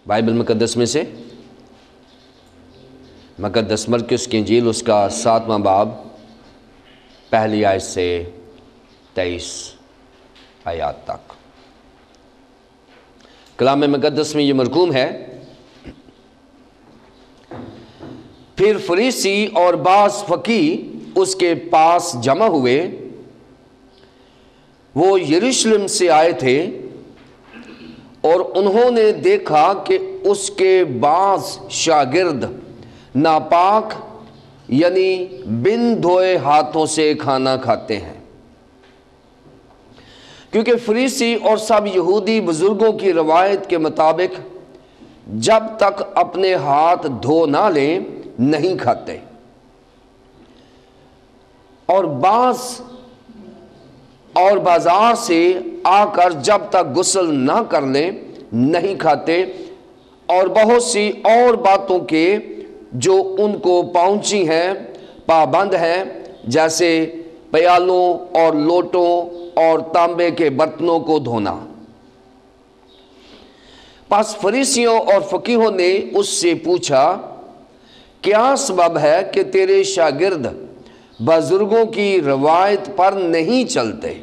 Bible مقدس میں سے مقدس مرکز کی انجیل اس کا 7واں باب پہلی آیت سے 23 آیات تک۔ کلام مقدس میں یہ مرقوم ہے، پھر فریسی اور بعض فقیہ اس کے پاس جمع ہوئے۔ وہ یروشلم سے آئے تھے اور انہوں نے دیکھا کہ اس کے بعض شاگرد ناپاک یعنی بن دھوئے ہاتھوں سے کھانا کھاتے ہیں، کیونکہ فریسی اور سب یہودی بزرگوں کی روایت کے مطابق جب تک اپنے ہاتھ دھو نہ لیں نہیں کھاتے، اور بازار سے آ کر جب تک غسل نہ کر لیں نہیں کھاتے، اور بہت سی اور باتوں کے جو ان کو پہنچی ہیں پابند ہیں، جیسے پیالوں اور لوٹوں اور تانبے کے برتنوں کو دھونا۔ پس فریسیوں اور فقیہوں نے اس سے پوچھا، کیا سبب ہے کہ تیرے شاگرد بزرگوں کی روایت پر نہیں چلتے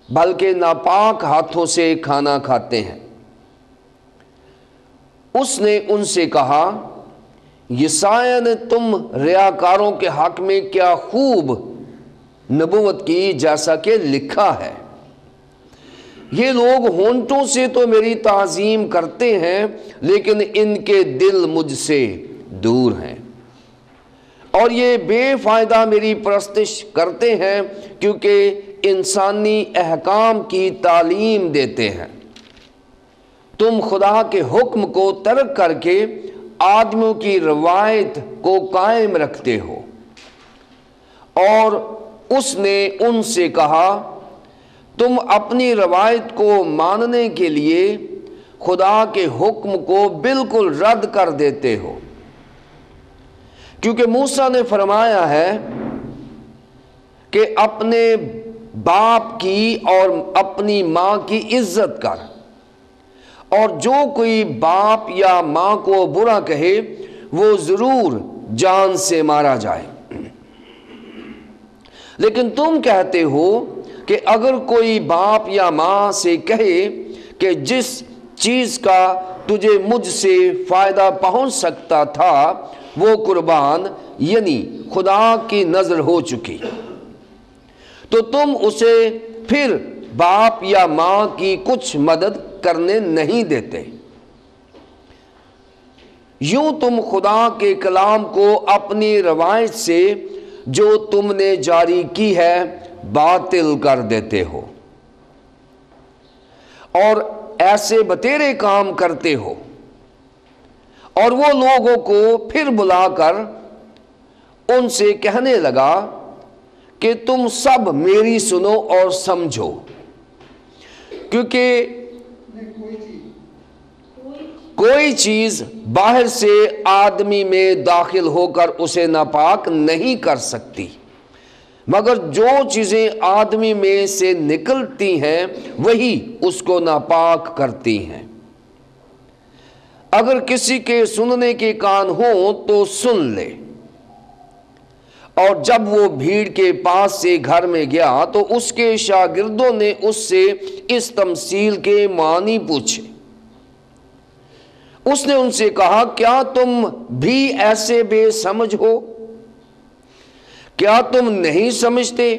بلکہ ناپاک ہاتھوں سے کھانا کھاتے ہیں؟ اس نے ان سے کہا، یسایہ نے تم ریاکاروں کے حق میں کیا خوب نبوت کی، جیسا کہ لکھا ہے، یہ لوگ ہونٹوں سے تو میری تعظیم کرتے ہیں لیکن ان کے دل مجھ سے دور ہیں، اور یہ بے فائدہ میری پرستش کرتے ہیں کیونکہ انسانی احکام کی تعلیم دیتے ہیں۔ تم خدا کے حکم کو ترک کر کے آدمیوں کی روایت کو قائم رکھتے ہو۔ اور اس نے ان سے کہا، تم اپنی روایت کو ماننے کے لیے خدا کے حکم کو بالکل رد کر دیتے ہو، کیونکہ موسیٰ نے فرمایا ہے کہ اپنے باپ کی اور اپنی ماں کی عزت کر، اور جو کوئی باپ یا ماں کو برا کہے وہ ضرور جان سے مارا جائے۔ لیکن تم کہتے ہو کہ اگر کوئی باپ یا ماں سے کہے کہ جس چیز کا تجھے مجھ سے فائدہ پہنچ سکتا تھا وہ قربان یعنی خدا کی نظر ہو چکی، تو تم اسے پھر باپ یا ماں کی کچھ مدد کرنے نہیں دیتے۔ یوں تم خدا کے کلام کو اپنی روایت سے جو تم نے جاری کی ہے باطل کر دیتے ہو، اور ایسے بتیرے کام کرتے ہو۔ اور وہ لوگوں کو پھر بلا کر ان سے کہنے لگا کہ تم سب میری سنو اور سمجھو، کیونکہ کوئی چیز باہر سے آدمی میں داخل ہو کر اسے ناپاک نہیں کر سکتی، مگر جو چیزیں آدمی میں سے نکلتی ہیں وہی اس کو ناپاک کرتی ہیں۔ اگر کسی کے سننے کے کان ہوں تو سن لے۔ اور جب وہ بھیڑ کے پاس سے گھر میں گیا تو اس کے شاگردوں نے اس سے اس تمثیل کے معنی پوچھے۔ اس نے ان سے کہا، کیا تم بھی ایسے بے سمجھ ہو؟ کیا تم نہیں سمجھتے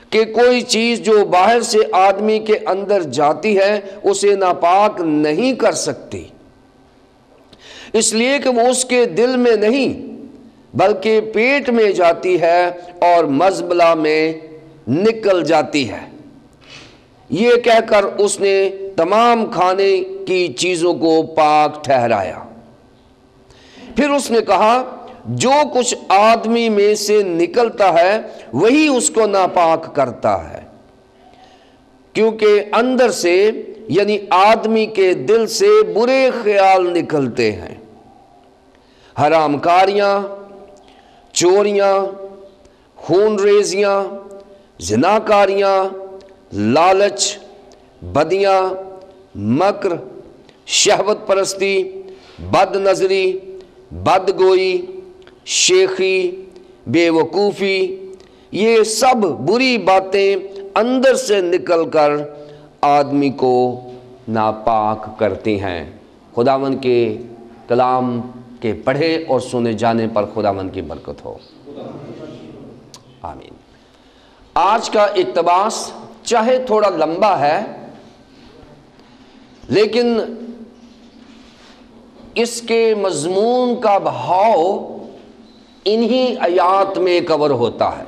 کہ کوئی چیز جو باہر سے آدمی کے اندر جاتی ہے اسے ناپاک نہیں کر سکتی، اس لیے کہ وہ اس کے دل میں نہیں بلکہ پیٹ میں جاتی ہے اور مزبلہ میں نکل جاتی ہے۔ یہ کہہ کر اس نے تمام کھانے کی چیزوں کو پاک ٹھہرایا۔ پھر اس نے کہا، جو کچھ آدمی میں سے نکلتا ہے وہی اس کو ناپاک کرتا ہے، کیونکہ اندر سے یعنی آدمی کے دل سے برے خیال نکلتے ہیں، حرام کاریاں، چوریاں، خون ریزیاں، زناکاریاں، لالچ، بدیاں، مکر، شہوت پرستی، بد نظری، بدگوئی، شیخی، بے وقوفی، یہ سب بری باتیں اندر سے نکل کر آدمی کو ناپاک کرتی ہیں۔ خداوند کے کلام کے پڑھے اور سنے جانے پر خداوند کی برکت ہو، آمین۔ آج کا اقتباس چاہے تھوڑا لمبا ہے، لیکن اس کے مضمون کا بہاؤ انہی آیات میں کور ہوتا ہے،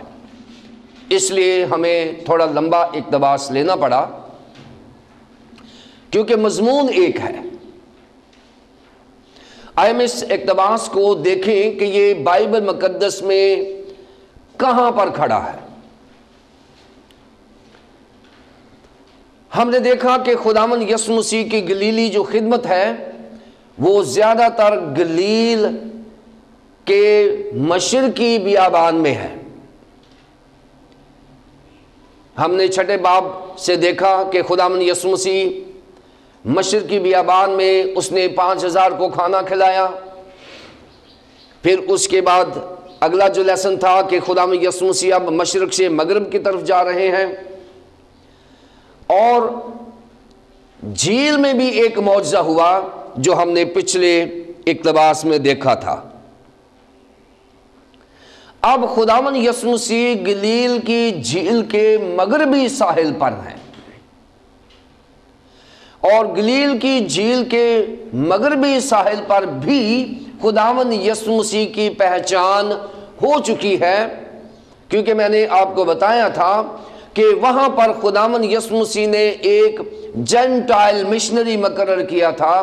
اس لیے ہمیں تھوڑا لمبا اقتباس لینا پڑا، کیونکہ مضمون ایک ہے۔ آئے ہم اس اقتباس کو دیکھیں کہ یہ بائبل مقدس میں کہاں پر کھڑا ہے۔ ہم نے دیکھا کہ خداوند یسوع مسیح کی گلیلی جو خدمت ہے وہ زیادہ تر گلیل کے مشرقی بیابان میں ہے۔ ہم نے چھٹے باب سے دیکھا کہ خداوند یسوع مسیح مشرقی بیابان میں اس نے 5000 کو کھانا کھلایا۔ پھر اس کے بعد اگلا جو لیسن تھا کہ خداوند یسوع مسیح اب مشرق سے مغرب کی طرف جا رہے ہیں، اور جھیل میں بھی ایک معجزہ ہوا جو ہم نے پچھلے اقتباس میں دیکھا تھا۔ اب خداوند یسوع مسیح گلیل کی جھیل کے مغربی ساحل پر ہیں، اور گلیل کی جھیل کے مغربی ساحل پر بھی خداوند یسوع مسیح کی پہچان ہو چکی ہے، کیونکہ میں نے آپ کو بتایا تھا کہ وہاں پر خداوند یسوع مسیح نے ایک جینٹائل مشنری مقرر کیا تھا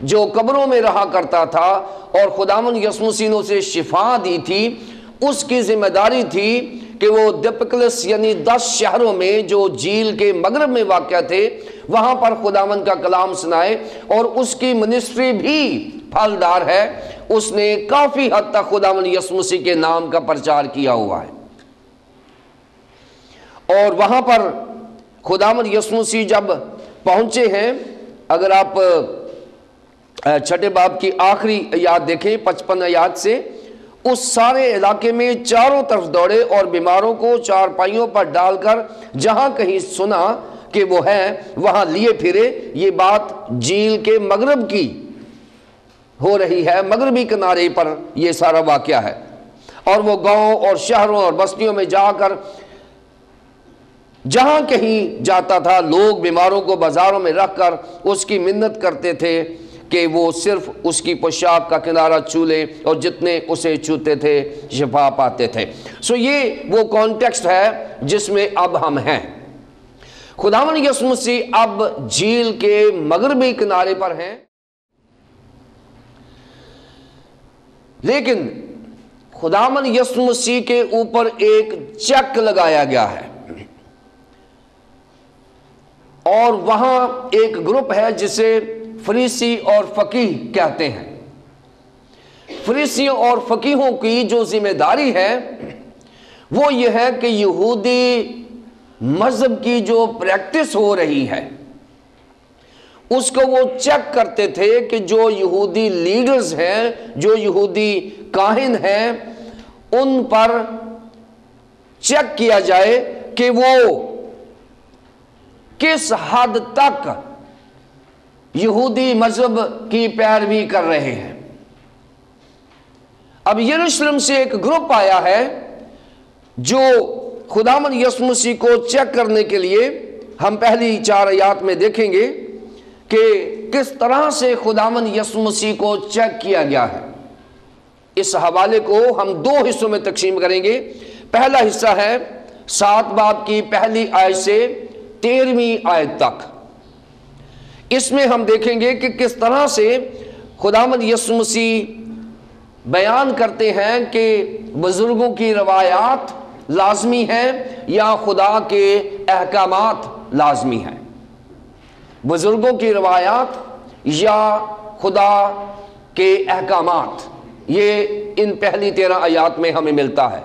جو قبروں میں رہا کرتا تھا، اور خداوند یسوع مسیح نے اسے شفا دی تھی۔ اس کی ذمہ داری تھی کہ وہ دپکلس یعنی 10 شہروں میں جو جھیل کے مغرب میں واقع تھے وہاں پر خداوند کا کلام سنائے، اور اس کی منسٹری بھی پھلدار ہے۔ اس نے کافی حد تک خداوند یسوع مسیح کے نام کا پرچار کیا ہوا ہے، اور وہاں پر خداوند یسوع مسیح جب پہنچے ہیں، اگر آپ چھٹے باب کی آخری آیات دیکھیں 55 آیات سے، اس سارے علاقے میں چاروں طرف دوڑے اور بیماروں کو چارپائیوں پر ڈال کر جہاں کہیں سنا کہ وہ ہے وہاں لیے پھرے۔ یہ بات جھیل کے مغرب کی ہو رہی ہے، مغربی کنارے پر یہ سارا واقعہ ہے، اور وہ گاؤں اور شہروں اور بستیوں میں جا کر جہاں کہیں جاتا تھا لوگ بیماروں کو بازاروں میں رکھ کر اس کی منت کرتے تھے کہ وہ صرف اس کی پوشاک کا کنارہ چھو لے، اور جتنے اسے چھوتے تھے شفا پاتے تھے۔ یہ وہ کانٹیکسٹ ہے جس میں اب ہم ہیں۔ خداوند یسوع مسیح اب جھیل کے مغربی کنارے پر ہیں، لیکن خداوند یسوع مسیح کے اوپر ایک چیک لگایا گیا ہے، اور وہاں ایک گروپ ہے جسے فریسی اور فقیہ کہتے ہیں۔ فریسیوں اور فقیہوں کی جو ذمہ داری ہے وہ یہ ہے کہ یہودی مذہب کی جو پریکٹس ہو رہی ہے اس کو وہ چیک کرتے تھے کہ جو یہودی لیڈرز ہیں، جو یہودی کاہن ہیں، ان پر چیک کیا جائے کہ وہ کس حد تک یہودی مذہب کی پیروی کر رہے ہیں۔ اب یروشلم سے ایک گروپ آیا ہے جو خداوند یسوع مسیح کو چیک کرنے کے لیے، ہم پہلی 4 آیات میں دیکھیں گے کہ کس طرح سے خداوند یسوع مسیح کو چیک کیا گیا ہے۔ اس حوالے کو ہم 2 حصوں میں تقسیم کریں گے۔ پہلا حصہ ہے 7 باب کی پہلی آیت سے 13ویں آیت تک۔ اس میں ہم دیکھیں گے کہ کس طرح سے خداوند یسوع مسیح بیان کرتے ہیں کہ بزرگوں کی روایات لازمی ہیں یا خدا کے احکامات لازمی ہیں۔ بزرگوں کی روایات یا خدا کے احکامات، یہ ان پہلی 13 آیات میں ہمیں ملتا ہے۔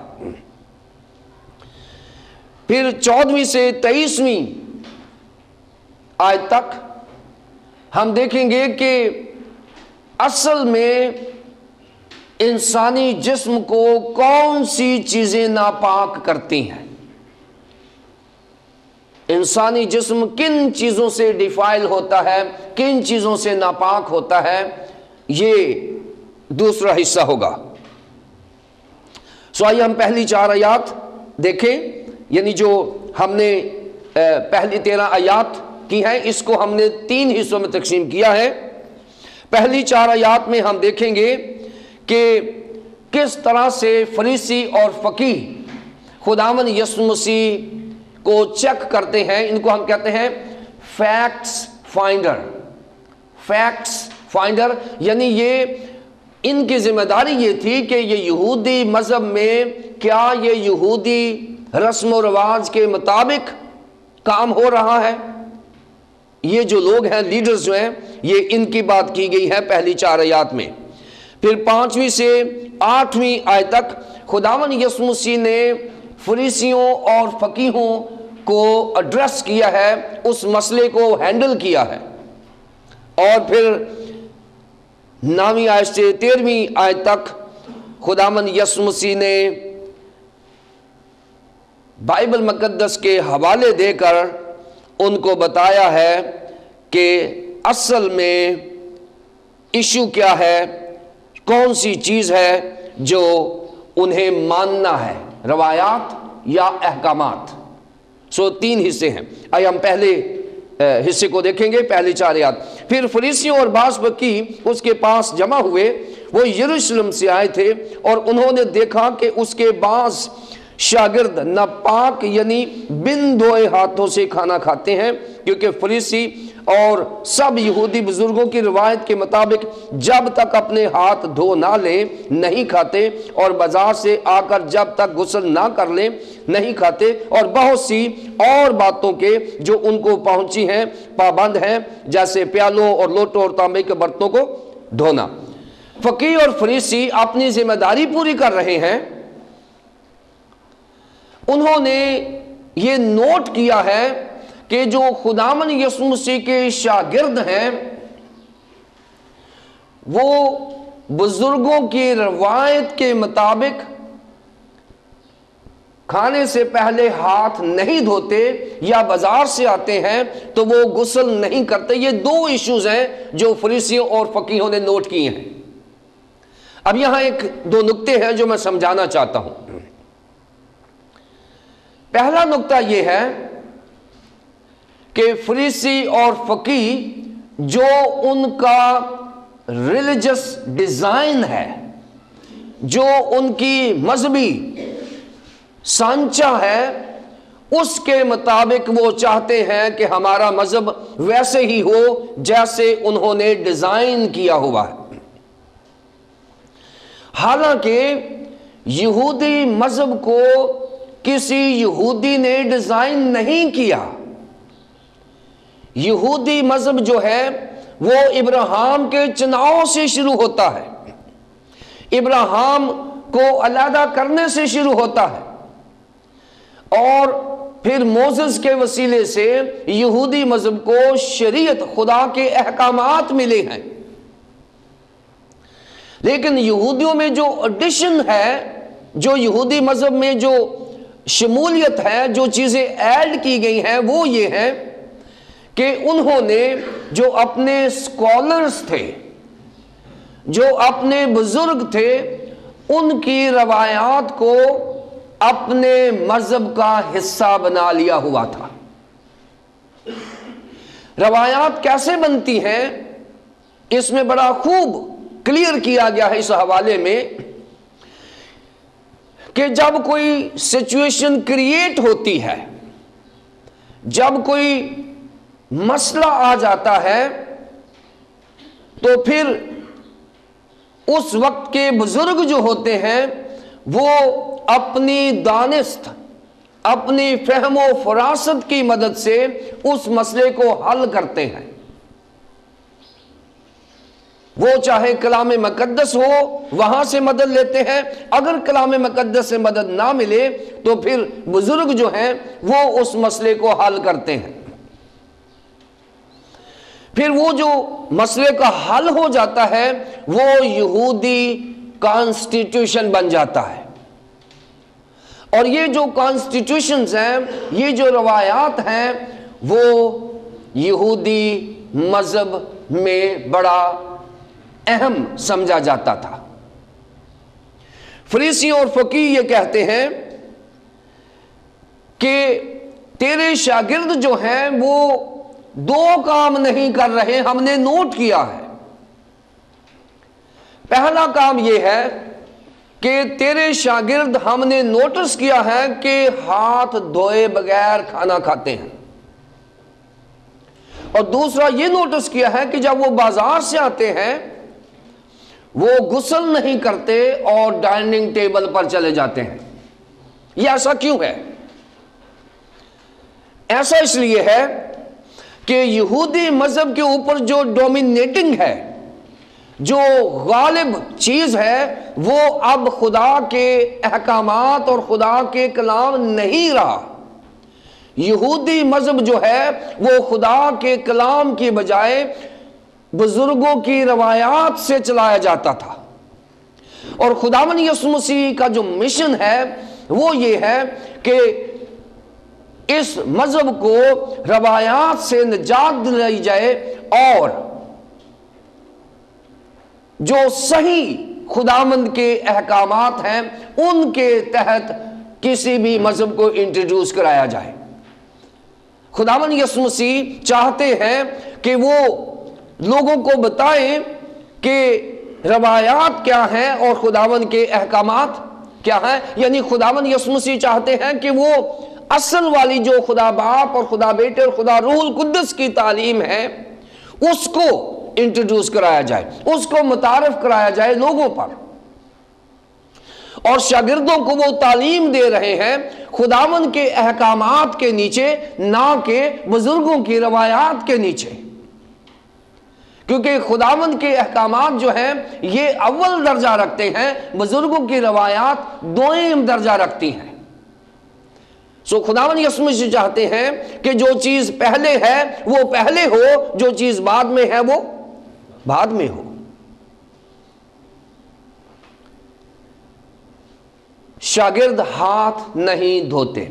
پھر 14ویں سے 23ویں آیت تک ہم دیکھیں گے کہ اصل میں انسانی جسم کو کون سی چیزیں ناپاک کرتی ہیں، انسانی جسم کن چیزوں سے ڈیفائل ہوتا ہے، کن چیزوں سے ناپاک ہوتا ہے، یہ دوسرا حصہ ہوگا۔ سو آئیے ہم پہلی 4 آیات دیکھیں، یعنی جو ہم نے پہلی 13 آیات کی ہیں، اس کو ہم نے 3 حصوں میں تقسیم کیا ہے۔ پہلی 4 آیات میں ہم دیکھیں گے کہ کس طرح سے فریسی اور فقیہ خداوند یسوع مسیح کو چیک کرتے ہیں۔ ان کو ہم کہتے ہیں فیکٹس فائنڈر، فیکٹس فائنڈر، یعنی یہ ان کی ذمہ داری یہ تھی کہ یہ یہودی مذہب میں کیا یہ یہودی رسم و رواج کے مطابق کام ہو رہا ہے۔ یہ جو لوگ ہیں، لیڈرز جو ہیں، یہ ان کی بات کی گئی ہے پہلی 4 آیات میں۔ پھر 5ویں سے 8ویں آیت تک خداوند یسوع مسیح نے فریسیوں اور فقیہوں کو ایڈریس کیا ہے، اس مسئلے کو ہینڈل کیا ہے۔ اور پھر 9ویں آیت سے 13ویں آیت تک خداوند یسوع مسیح نے بائبل مقدس کے حوالے دے کر ان کو بتایا ہے کہ اصل میں ایشو کیا ہے، کون سی چیز ہے جو انہیں ماننا ہے، روایات یا احکامات۔ سو 3 حصے ہیں۔ آئے ہم پہلے حصے کو دیکھیں گے، پہلی 4 آیات۔ پھر فریسیوں اور بعض فقیہ اس کے پاس جمع ہوئے، وہ یروشلم سے آئے تھے، اور انہوں نے دیکھا کہ اس کے بعض شاگرد ناپاک یعنی بن دھوئے ہاتھوں سے کھانا کھاتے ہیں، کیونکہ فریسی اور سب یہودی بزرگوں کی روایت کے مطابق جب تک اپنے ہاتھ دھو نہ لیں نہیں کھاتے، اور بازار سے آ کر جب تک غسل نہ کر لیں نہیں کھاتے، اور بہت سی اور باتوں کے جو ان کو پہنچی ہیں پابند ہیں، جیسے پیالوں اور لوٹوں اور تانبے کے برتنوں کو دھونا۔ فقیہ اور فریسی اپنی ذمہ داری پوری کر رہے ہیں۔ انہوں نے یہ نوٹ کیا ہے کہ جو خداوند یسوع مسیح کے شاگرد ہیں وہ بزرگوں کی روایت کے مطابق کھانے سے پہلے ہاتھ نہیں دھوتے، یا بازار سے آتے ہیں تو وہ غسل نہیں کرتے۔ یہ 2 ایشوز ہیں جو فریسیوں اور فقیہوں نے نوٹ کیے ہیں۔ اب یہاں 2 نقطے ہیں جو میں سمجھانا چاہتا ہوں۔ پہلا نقطہ یہ ہے کہ فریسی اور فقیہ جو ان کا ریلیجس ڈیزائن ہے، جو ان کی مذہبی سانچہ ہے، اس کے مطابق وہ چاہتے ہیں کہ ہمارا مذہب ویسے ہی ہو جیسے انہوں نے ڈیزائن کیا ہوا ہے۔ حالانکہ یہودی مذہب کو کسی یہودی نے ڈیزائن نہیں کیا۔ یہودی مذہب جو ہے وہ ابراہیم کے چناؤ سے شروع ہوتا ہے، ابراہیم کو علیحدہ کرنے سے شروع ہوتا ہے، اور پھر موسیٰ کے وسیلے سے یہودی مذہب کو شریعت خدا کے احکامات ملے ہیں۔ لیکن یہودیوں میں جو ایڈیشن ہے، جو یہودی مذہب میں جو شمولیت ہے، جو چیزیں ایڈ کی گئی ہیں، وہ یہ ہے کہ انہوں نے جو اپنے اسکالرز تھے، جو اپنے بزرگ تھے، ان کی روایات کو اپنے مذہب کا حصہ بنا لیا ہوا تھا۔ روایات کیسے بنتی ہیں اس میں بڑا خوب کلیئر کیا گیا ہے اس حوالے میں کہ جب کوئی سچویشن کریٹ ہوتی ہے، جب کوئی مسئلہ آ جاتا ہے، تو پھر اس وقت کے بزرگ جو ہوتے ہیں وہ اپنی دانست، اپنی فہم و فراست کی مدد سے اس مسئلے کو حل کرتے ہیں۔ وہ چاہے کلام مقدس ہو وہاں سے مدد لیتے ہیں، اگر کلام مقدس سے مدد نہ ملے تو پھر بزرگ جو ہیں وہ اس مسئلے کو حل کرتے ہیں۔ پھر وہ جو مسئلے کا حل ہو جاتا ہے وہ یہودی کانسٹیٹیوشن بن جاتا ہے. اور یہ جو کانسٹیٹیوشنز ہیں، یہ جو روایات ہیں، وہ یہودی مذہب میں بڑا اہم سمجھا جاتا تھا. فریسی اور فقیہ یہ کہتے ہیں کہ تیرے شاگرد جو ہیں وہ دو کام نہیں کر رہے، ہم نے نوٹ کیا ہے. پہلا کام یہ ہے کہ تیرے شاگرد ہم نے نوٹس کیا ہے کہ ہاتھ دھوئے بغیر کھانا کھاتے ہیں، اور دوسرا یہ نوٹس کیا ہے کہ جب وہ بازار سے آتے ہیں وہ غسل نہیں کرتے اور ڈائننگ ٹیبل پر چلے جاتے ہیں. یہ ایسا کیوں ہے؟ ایسا اس لیے ہے کہ یہودی مذہب کے اوپر جو ڈومینیٹنگ ہے، جو غالب چیز ہے، وہ اب خدا کے احکامات اور خدا کے کلام نہیں رہا. یہودی مذہب جو ہے وہ خدا کے کلام کی بجائے بزرگوں کی روایات سے چلایا جاتا تھا. اور خداوند یسوع مسیح کا جو مشن ہے وہ یہ ہے کہ اس مذہب کو روایات سے نجات دلائی جائے اور جو صحیح خداوند کے احکامات ہیں ان کے تحت کسی بھی مذہب کو انٹروڈیوس کرایا جائے. خداوند یسوع مسیح چاہتے ہیں کہ وہ لوگوں کو بتائیں کہ روایات کیا ہیں اور خداوند کے احکامات کیا ہیں. یعنی خداوند یسوع مسیح چاہتے ہیں کہ وہ اصل والی جو خدا باپ اور خدا بیٹے اور خدا روح القدس کی تعلیم ہے اس کو انٹروڈیوس کرایا جائے، اس کو متعارف کرایا جائے لوگوں پر. اور شاگردوں کو وہ تعلیم دے رہے ہیں خداوند کے احکامات کے نیچے، نہ کہ بزرگوں کی روایات کے نیچے. کیونکہ خداوند کے احکامات جو ہیں یہ اول درجہ رکھتے ہیں، بزرگوں کی روایات دوئم درجہ رکھتی ہیں. خداوند یسوع مسیح چاہتے ہیں کہ جو چیز پہلے ہے وہ پہلے ہو، جو چیز بعد میں ہے وہ بعد میں ہو. شاگرد ہاتھ نہیں دھوتے.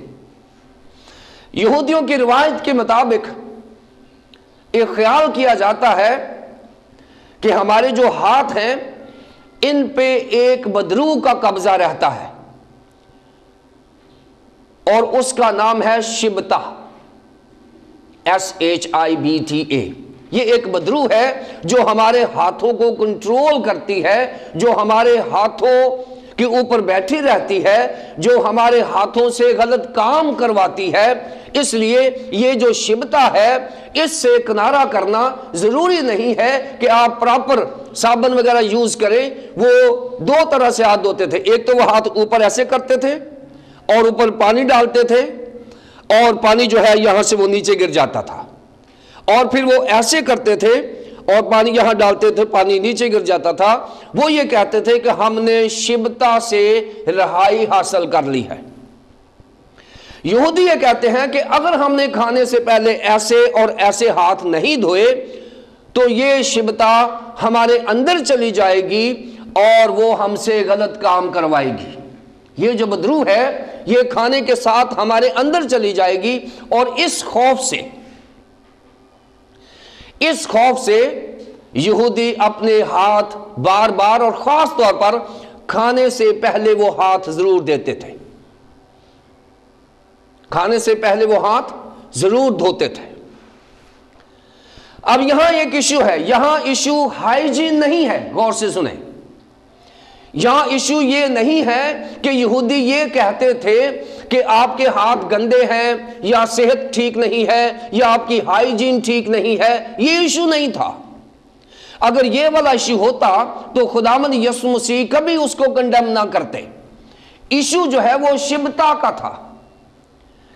یہودیوں کی روایت کے مطابق ایک خیال کیا جاتا ہے کہ ہمارے جو ہاتھ ہیں ان پہ ایک بدروح کا قبضہ رہتا ہے اور اس کا نام ہے شبتہ، SHIBTA. یہ ایک بدروح ہے جو ہمارے ہاتھوں کو کنٹرول کرتی ہے، جو ہمارے ہاتھوں کے اوپر بیٹھی رہتی ہے، جو ہمارے ہاتھوں سے غلط کام کرواتی ہے. اس لیے یہ جو شبتہ ہے اس سے کنارہ کرنا ضروری نہیں ہے کہ آپ پراپر صابن وغیرہ یوز کریں. وہ دو طرح سے ہاتھ دھوتے تھے. ایک تو وہ ہاتھ اوپر ایسے کرتے تھے اور اوپر پانی ڈالتے تھے اور پانی جو ہے یہاں سے وہ نیچے گر جاتا تھا، اور پھر وہ ایسے کرتے تھے اور پانی یہاں ڈالتے تھے، پانی نیچے گر جاتا تھا. وہ یہ کہتے تھے کہ ہم نے شبتہ سے رہائی حاصل کر لی ہے. یہودی یہ کہتے ہیں کہ اگر ہم نے کھانے سے پہلے ایسے اور ایسے ہاتھ نہیں دھوئے تو یہ شبتہ ہمارے اندر چلی جائے گی اور وہ ہم سے غلط کام کروائے گی. یہ جو بدروح ہے یہ کھانے کے ساتھ ہمارے اندر چلی جائے گی، اور اس خوف سے یہودی اپنے ہاتھ بار بار اور خاص طور پر کھانے سے پہلے وہ ہاتھ ضرور دیتے تھے. کھانے سے پہلے وہ ہاتھ ضرور دھوتے تھے. اب یہاں ایک ایشو ہے، یہاں ایشو ہائیجین نہیں ہے. غور سے سنیں، یہاں ایشو یہ نہیں ہے کہ یہودی یہ کہتے تھے کہ آپ کے ہاتھ گندے ہیں یا صحت ٹھیک نہیں ہے یا آپ کی ہائیجین ٹھیک نہیں ہے. یہ ایشو نہیں تھا. اگر یہ والا ایشو ہوتا تو خداوند یسوع مسیح کبھی اس کو کنڈیم نہ کرتے. ایشو جو ہے وہ شبتہ کا تھا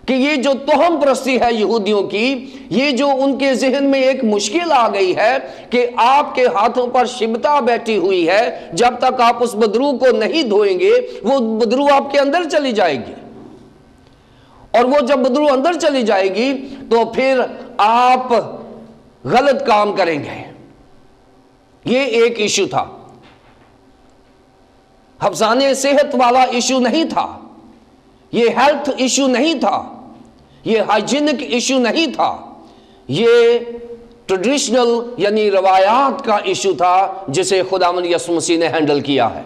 کہ یہ جو توہم پرستی ہے یہودیوں کی، یہ جو ان کے ذہن میں ایک مشکل آ گئی ہے کہ آپ کے ہاتھوں پر شبتہ بیٹھی ہوئی ہے، جب تک آپ اس بدروح کو نہیں دھوئیں گے وہ بدروح آپ کے اندر چلی جائے گی، اور وہ جب بدروح اندر چلی جائے گی تو پھر آپ غلط کام کریں گے. یہ ایک ایشو تھا. حفظان صحت والا ایشو نہیں تھا، یہ ہیلتھ ایشو نہیں تھا، یہ ہائیجینک ایشو نہیں تھا، یہ ٹریڈیشنل یعنی روایات کا ایشو تھا جسے خداوند یسوع مسیح نے ہینڈل کیا ہے.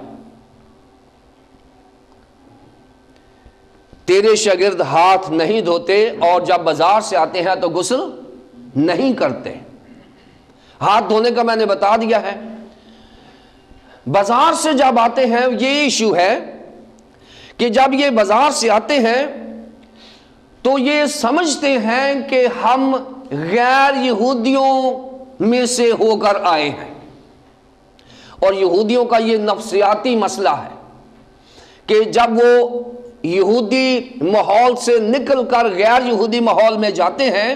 تیرے شاگرد ہاتھ نہیں دھوتے اور جب بازار سے آتے ہیں تو غسل نہیں کرتے. ہاتھ دھونے کا میں نے بتا دیا ہے. بازار سے جب آتے ہیں یہ ایشو ہے کہ جب یہ بازار سے آتے ہیں تو یہ سمجھتے ہیں کہ ہم غیر یہودیوں میں سے ہو کر آئے ہیں. اور یہودیوں کا یہ نفسیاتی مسئلہ ہے کہ جب وہ یہودی ماحول سے نکل کر غیر یہودی ماحول میں جاتے ہیں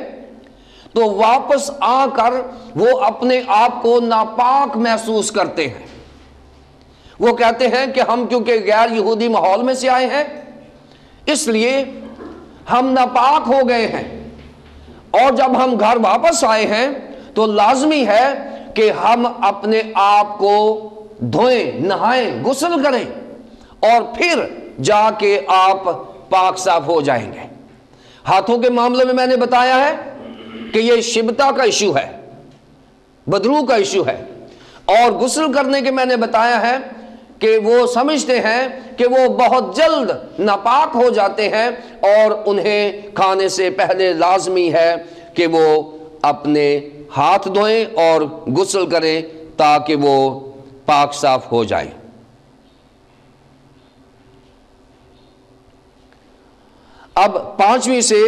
تو واپس آ کر وہ اپنے آپ کو ناپاک محسوس کرتے ہیں. وہ کہتے ہیں کہ ہم کیونکہ غیر یہودی ماحول میں سے آئے ہیں اس لیے ہم ناپاک ہو گئے ہیں، اور جب ہم گھر واپس آئے ہیں تو لازمی ہے کہ ہم اپنے آپ کو دھوئیں، نہائیں، غسل کریں اور پھر جا کے آپ پاک صاف ہو جائیں گے. ہاتھوں کے معاملے میں نے بتایا ہے کہ یہ شبتا کا ایشو ہے، بدرو کا ایشو ہے. اور غسل کرنے کے میں نے بتایا ہے کہ وہ سمجھتے ہیں کہ وہ بہت جلد ناپاک ہو جاتے ہیں اور انہیں کھانے سے پہلے لازمی ہے کہ وہ اپنے ہاتھ دھوئیں اور غسل کریں تاکہ وہ پاک صاف ہو جائیں. اب 5ویں سے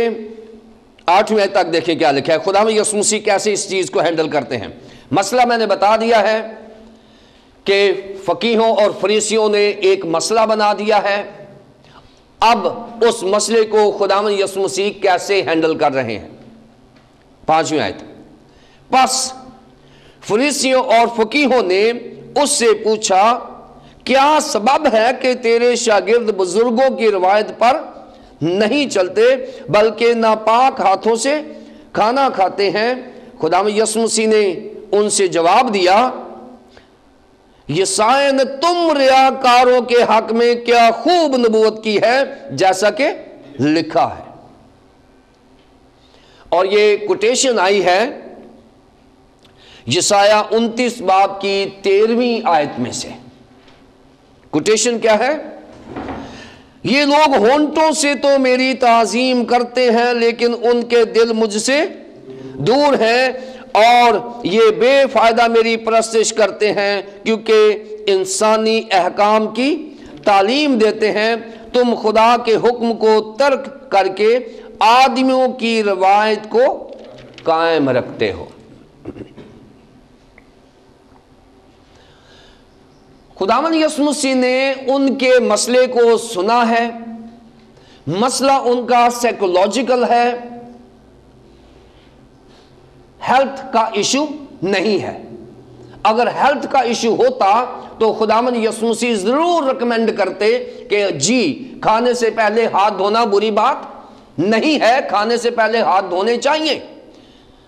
8ویں تک دیکھیں کیا لکھا ہے. خداوند یسوع مسیح کیسے اس چیز کو ہینڈل کرتے ہیں. مسئلہ میں نے بتا دیا ہے کہ فقیہوں اور فریسیوں نے ایک مسئلہ بنا دیا ہے. اب اس مسئلے کو خداوند یسوع مسیح کیسے ہینڈل کر رہے ہیں. 5ویں آیت. پس فریسیوں اور فقیہوں نے اس سے پوچھا کیا سبب ہے کہ تیرے شاگرد بزرگوں کی روایت پر نہیں چلتے بلکہ ناپاک ہاتھوں سے کھانا کھاتے ہیں. خداوند یسوع مسیح نے ان سے جواب دیا یسایہ نے تم ریاکاروں کے حق میں کیا خوب نبوت کی ہے جیسا کہ لکھا ہے. اور یہ کوٹیشن آئی ہے یسایہ 29 باب کی 13ویں آیت میں سے. کوٹیشن کیا ہے؟ یہ لوگ ہونٹوں سے تو میری تعظیم کرتے ہیں لیکن ان کے دل مجھ سے دور ہیں، اور یہ بے فائدہ میری پرستش کرتے ہیں کیونکہ انسانی احکام کی تعلیم دیتے ہیں. تم خدا کے حکم کو ترک کر کے آدمیوں کی روایت کو قائم رکھتے ہو. خداوند یسوع مسیح نے ان کے مسئلے کو سنا ہے. مسئلہ ان کا سائیکولوجیکل ہے، ہیلتھ کا ایشو نہیں ہے. اگر ہیلتھ کا ایشو ہوتا تو خداوند یسوع مسیح ضرور ریکمینڈ کرتے کہ جی کھانے سے پہلے ہاتھ دھونا بری بات نہیں ہے، کھانے سے پہلے ہاتھ دھونے چاہیے.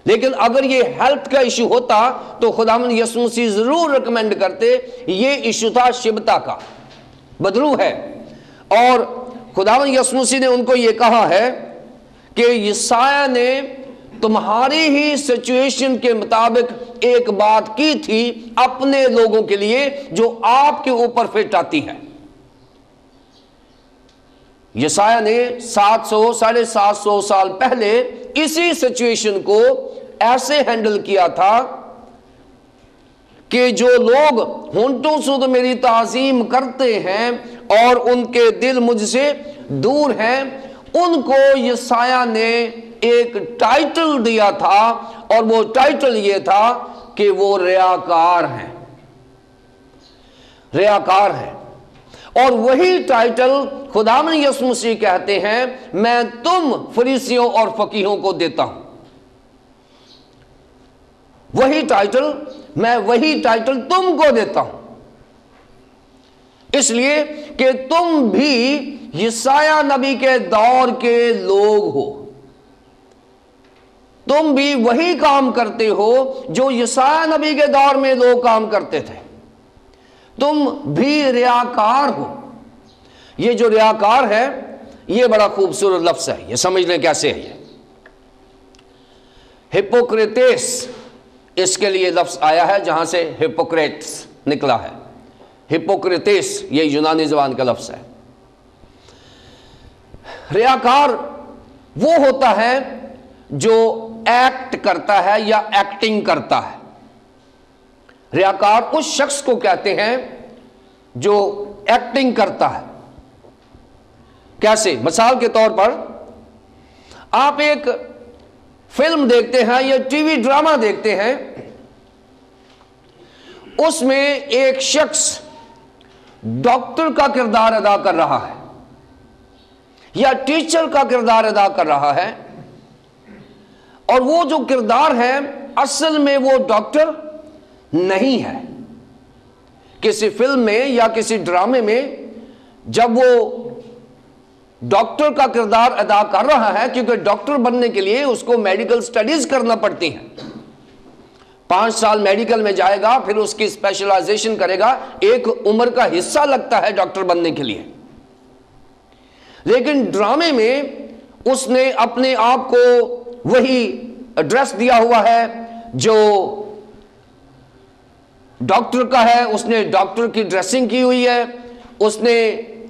لیکن اگر یہ ہیلتھ کا ایشو ہوتا تو خداوند یسوع مسیح ضرور ریکمینڈ کرتے. یہ ایشو تھا شبتا کا، بدرو ہے. اور خداوند یسوع مسیح نے ان کو یہ کہا ہے کہ یسایہ نے تمہاری ہی سچویشن کے مطابق ایک بات کی تھی اپنے لوگوں کے لیے جو آپ کے اوپر فٹ آتی ہے. یسایہ نے 700-750 سال پہلے اسی سچویشن کو ایسے ہینڈل کیا تھا کہ جو لوگ ہونٹوں سے تو میری تعظیم کرتے ہیں اور ان کے دل مجھ سے دور ہیں، ان کو یسایہ نے ایک ٹائٹل دیا تھا، اور وہ ٹائٹل یہ تھا کہ وہ ریاکار ہیں، ریاکار ہیں. اور وہی ٹائٹل خداوند یسوع مسیح کہتے ہیں میں تم فریسیوں اور فقیہوں کو دیتا ہوں. وہی ٹائٹل تم کو دیتا ہوں، اس لیے کہ تم بھی یسایہ نبی کے دور کے لوگ ہو. تم بھی وہی کام کرتے ہو جو یسوع نبی کے دور میں لوگ کام کرتے تھے، تم بھی ریاکار ہو۔ یہ جو ریاکار ہے یہ بڑا خوبصورت لفظ ہے، یہ سمجھ لیں کیسے ہے۔ یہ ہپوکریٹس اس کے لیے لفظ آیا ہے جہاں سے ہپوکریٹس نکلا ہے۔ ہپوکریٹس یہ یونانی زبان کا لفظ ہے۔ ریاکار وہ ہوتا ہے جو ایکٹ کرتا ہے یا ایکٹنگ کرتا ہے۔ ریاکار اس شخص کو کہتے ہیں جو ایکٹنگ کرتا ہے۔ کیسے؟ مثال کے طور پر آپ ایک فلم دیکھتے ہیں یا ٹی وی ڈرامہ دیکھتے ہیں، اس میں ایک شخص ڈاکٹر کا کردار ادا کر رہا ہے یا ٹیچر کا کردار ادا کر رہا ہے، اور وہ جو کردار ہے اصل میں وہ ڈاکٹر نہیں ہے۔ کسی فلم میں یا کسی ڈرامے میں جب وہ ڈاکٹر کا کردار ادا کر رہا ہے، کیونکہ ڈاکٹر بننے کے لیے اس کو میڈیکل سٹڈیز کرنا پڑتی ہیں، 5 سال میڈیکل میں جائے گا، پھر اس کی اسپیشلائزیشن کرے گا، ایک عمر کا حصہ لگتا ہے ڈاکٹر بننے کے لیے۔ لیکن ڈرامے میں اس نے اپنے آپ کو وہی ایڈریس دیا ہوا ہے جو ڈاکٹر کا ہے، اس نے ڈاکٹر کی ڈریسنگ کی ہوئی ہے، اس نے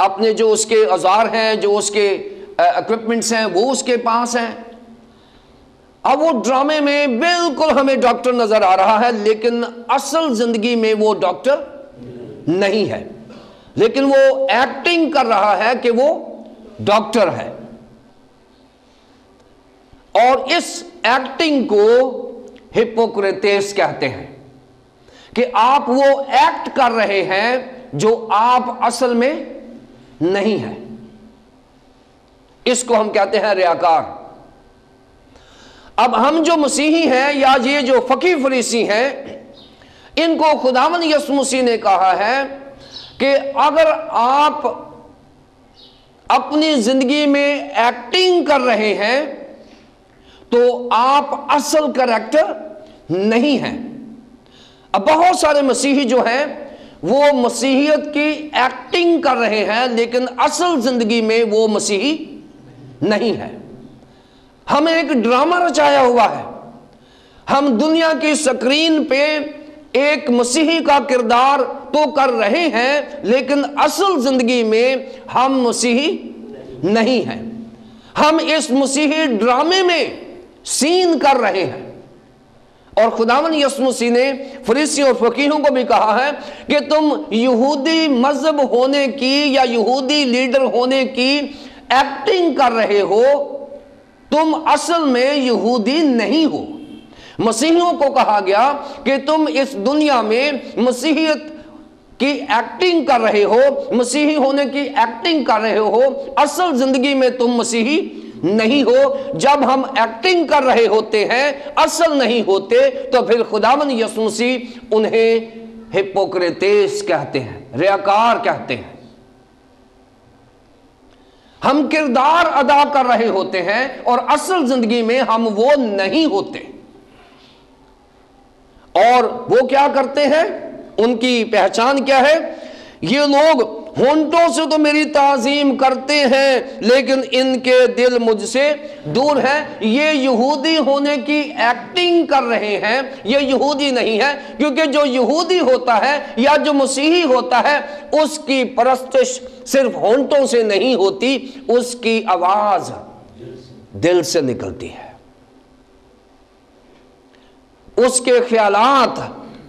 اپنے جو اس کے اوزار ہیں، جو اس کے ایکوپمنٹس ہیں، وہ اس کے پاس ہیں۔ اب وہ ڈرامے میں بالکل ہمیں ڈاکٹر نظر آ رہا ہے، لیکن اصل زندگی میں وہ ڈاکٹر نہیں ہے، لیکن وہ ایکٹنگ کر رہا ہے کہ وہ ڈاکٹر ہے۔ اور اس ایکٹنگ کو ہپوکریٹس کہتے ہیں کہ آپ وہ ایکٹ کر رہے ہیں جو آپ اصل میں نہیں ہیں۔ اس کو ہم کہتے ہیں ریاکار۔ اب ہم جو مسیحی ہیں یا یہ جو فقیہ فریسی ہیں، ان کو خداوند یسوع مسیح نے کہا ہے کہ اگر آپ اپنی زندگی میں ایکٹنگ کر رہے ہیں تو آپ اصل کریکٹر نہیں ہیں۔ اب بہت سارے مسیحی جو ہیں وہ مسیحیت کی ایکٹنگ کر رہے ہیں، لیکن اصل زندگی میں وہ مسیحی نہیں ہے۔ ہمیں ایک ڈرامہ رچایا ہوا ہے، ہم دنیا کی سکرین پہ ایک مسیحی کا کردار تو کر رہے ہیں، لیکن اصل زندگی میں ہم مسیحی نہیں ہیں۔ ہم اس مسیحی ڈرامے میں سین کر رہے ہیں۔ اور خداوند یسوع مسیح نے فریسی اور فقیہوں کو بھی کہا ہے کہ تم یہودی مذہب ہونے کی یا یہودی لیڈر ہونے کی ایکٹنگ کر رہے ہو، تم اصل میں یہودی نہیں ہو۔ مسیحیوں کو کہا گیا کہ تم اس دنیا میں مسیحیت کی ایکٹنگ کر رہے ہو، مسیحی ہونے کی ایکٹنگ کر رہے ہو، اصل زندگی میں تم مسیحی نہیں ہو۔ جب ہم ایکٹنگ کر رہے ہوتے ہیں، اصل نہیں ہوتے، تو پھر خداوند یسوع مسیح انہیں ہپوکریٹس کہتے ہیں، ریاکار کہتے ہیں۔ ہم کردار ادا کر رہے ہوتے ہیں اور اصل زندگی میں ہم وہ نہیں ہوتے۔ اور وہ کیا کرتے ہیں؟ ان کی پہچان کیا ہے؟ یہ لوگ ہونٹوں سے تو میری تعظیم کرتے ہیں لیکن ان کے دل مجھ سے دور ہیں۔ یہ یہودی ہونے کی ایکٹنگ کر رہے ہیں، یہ یہودی نہیں ہے، کیونکہ جو یہودی ہوتا ہے یا جو مسیحی ہوتا ہے اس کی پرستش صرف ہونٹوں سے نہیں ہوتی، اس کی آواز دل سے نکلتی ہے۔ اس کے خیالات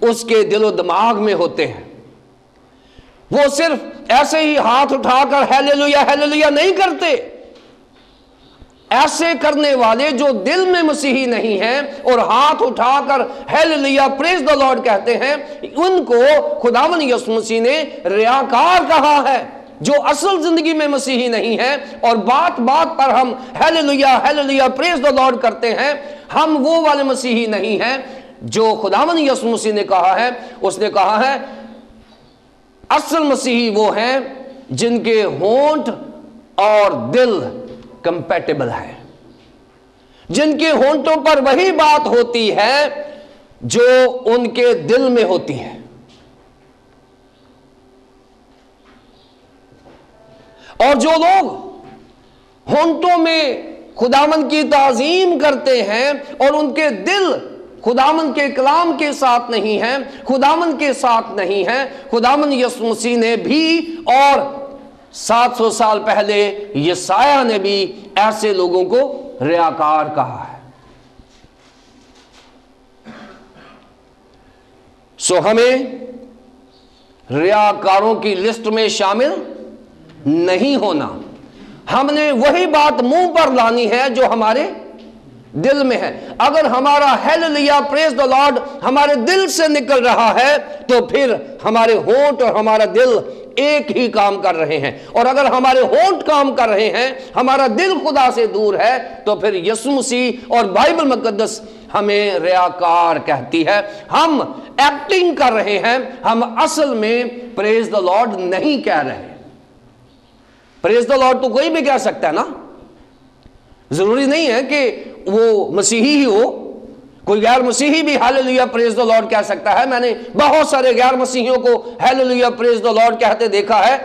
اس کے دل و دماغ میں ہوتے ہیں۔ وہ صرف ایسے ہی ہاتھ اٹھا کر ہیلیلویا ہیلیلویا نہیں کرتے۔ ایسے کرنے والے جو دل میں مسیحی نہیں ہیں اور ہاتھ اٹھا کر ہیلیلویا پریز دی لارڈ کہتے ہیں، ان کو خداوند یسوع مسیح نے ریاکار کہا ہے، جو اصل زندگی میں مسیحی نہیں ہے اور بات بات پر ہم ہیلیلویا ہیلیلویا پریز دی لارڈ کرتے ہیں۔ ہم وہ والے مسیحی نہیں ہیں جو خداوند یسوع مسیح نے کہا ہے۔ اس نے کہا ہے اصل مسیحی وہ ہیں جن کے ہونٹ اور دل کمپیٹیبل ہے، جن کے ہونٹوں پر وہی بات ہوتی ہے جو ان کے دل میں ہوتی ہے. اور جو لوگ ہونٹوں میں خداوند کی تعظیم کرتے ہیں اور ان کے دل خداوند کے کلام کے ساتھ نہیں ہیں، خداوند کے ساتھ نہیں ہیں، خداوند یسوع مسیح نے بھی اور 700 سال پہلے یسایہ نے بھی ایسے لوگوں کو ریاکار کہا ہے. سو ہمیں ریاکاروں کی لسٹ میں شامل نہیں ہونا. ہم نے وہی بات منہ پر لانی ہے جو ہمارے دل میں ہے. اگر ہمارا ہیلیلویا پریز دی لارڈ ہمارے دل سے نکل رہا ہے تو پھر ہمارے ہونٹ اور ہمارا دل ایک ہی کام کر رہے ہیں. اور اگر ہمارے ہونٹ کام کر رہے ہیں، ہمارا دل خدا سے دور ہے، تو پھر یسوع مسیح اور بائبل مقدس ہمیں ریاکار کہتی ہے. ہم ایکٹنگ کر رہے ہیں، ہم اصل میں پریز دی لارڈ نہیں کہہ رہے. پریز دی لارڈ تو کوئی بھی کہہ سکتا ہے نا، ضروری نہیں ہے کہ وہ مسیحی ہی ہو. کوئی غیر مسیحی بھی ہیلیلویا پریز دی لارڈ کہہ سکتا ہے. میں نے بہت سارے غیر مسیحیوں کو ہیلیلویا پریز دی لارڈ کہتے دیکھا ہے،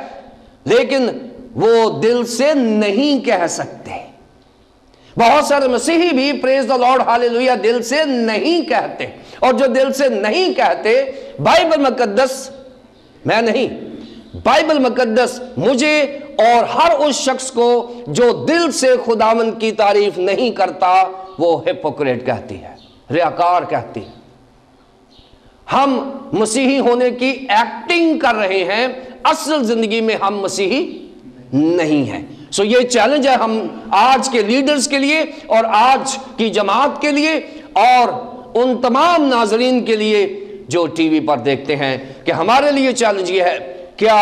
لیکن وہ دل سے نہیں کہہ سکتے. بہت سارے مسیحی بھی پریز دی لارڈ ہیلیلویا دل سے نہیں کہتے. اور جو دل سے نہیں کہتے، بائبل مقدس، میں نہیں، بائبل مقدس مجھے اور ہر اس شخص کو جو دل سے خداوند کی تعریف نہیں کرتا وہ ہپوکریٹ کہتی ہے، ریاکار کہتی ہے. ہم مسیحی ہونے کی ایکٹنگ کر رہے ہیں، اصل زندگی میں ہم مسیحی نہیں ہیں. سو یہ چیلنج ہے ہم آج کے لیڈرز کے لیے اور آج کی جماعت کے لیے اور ان تمام ناظرین کے لیے جو ٹی وی پر دیکھتے ہیں، کہ ہمارے لیے چیلنج یہ ہے، کیا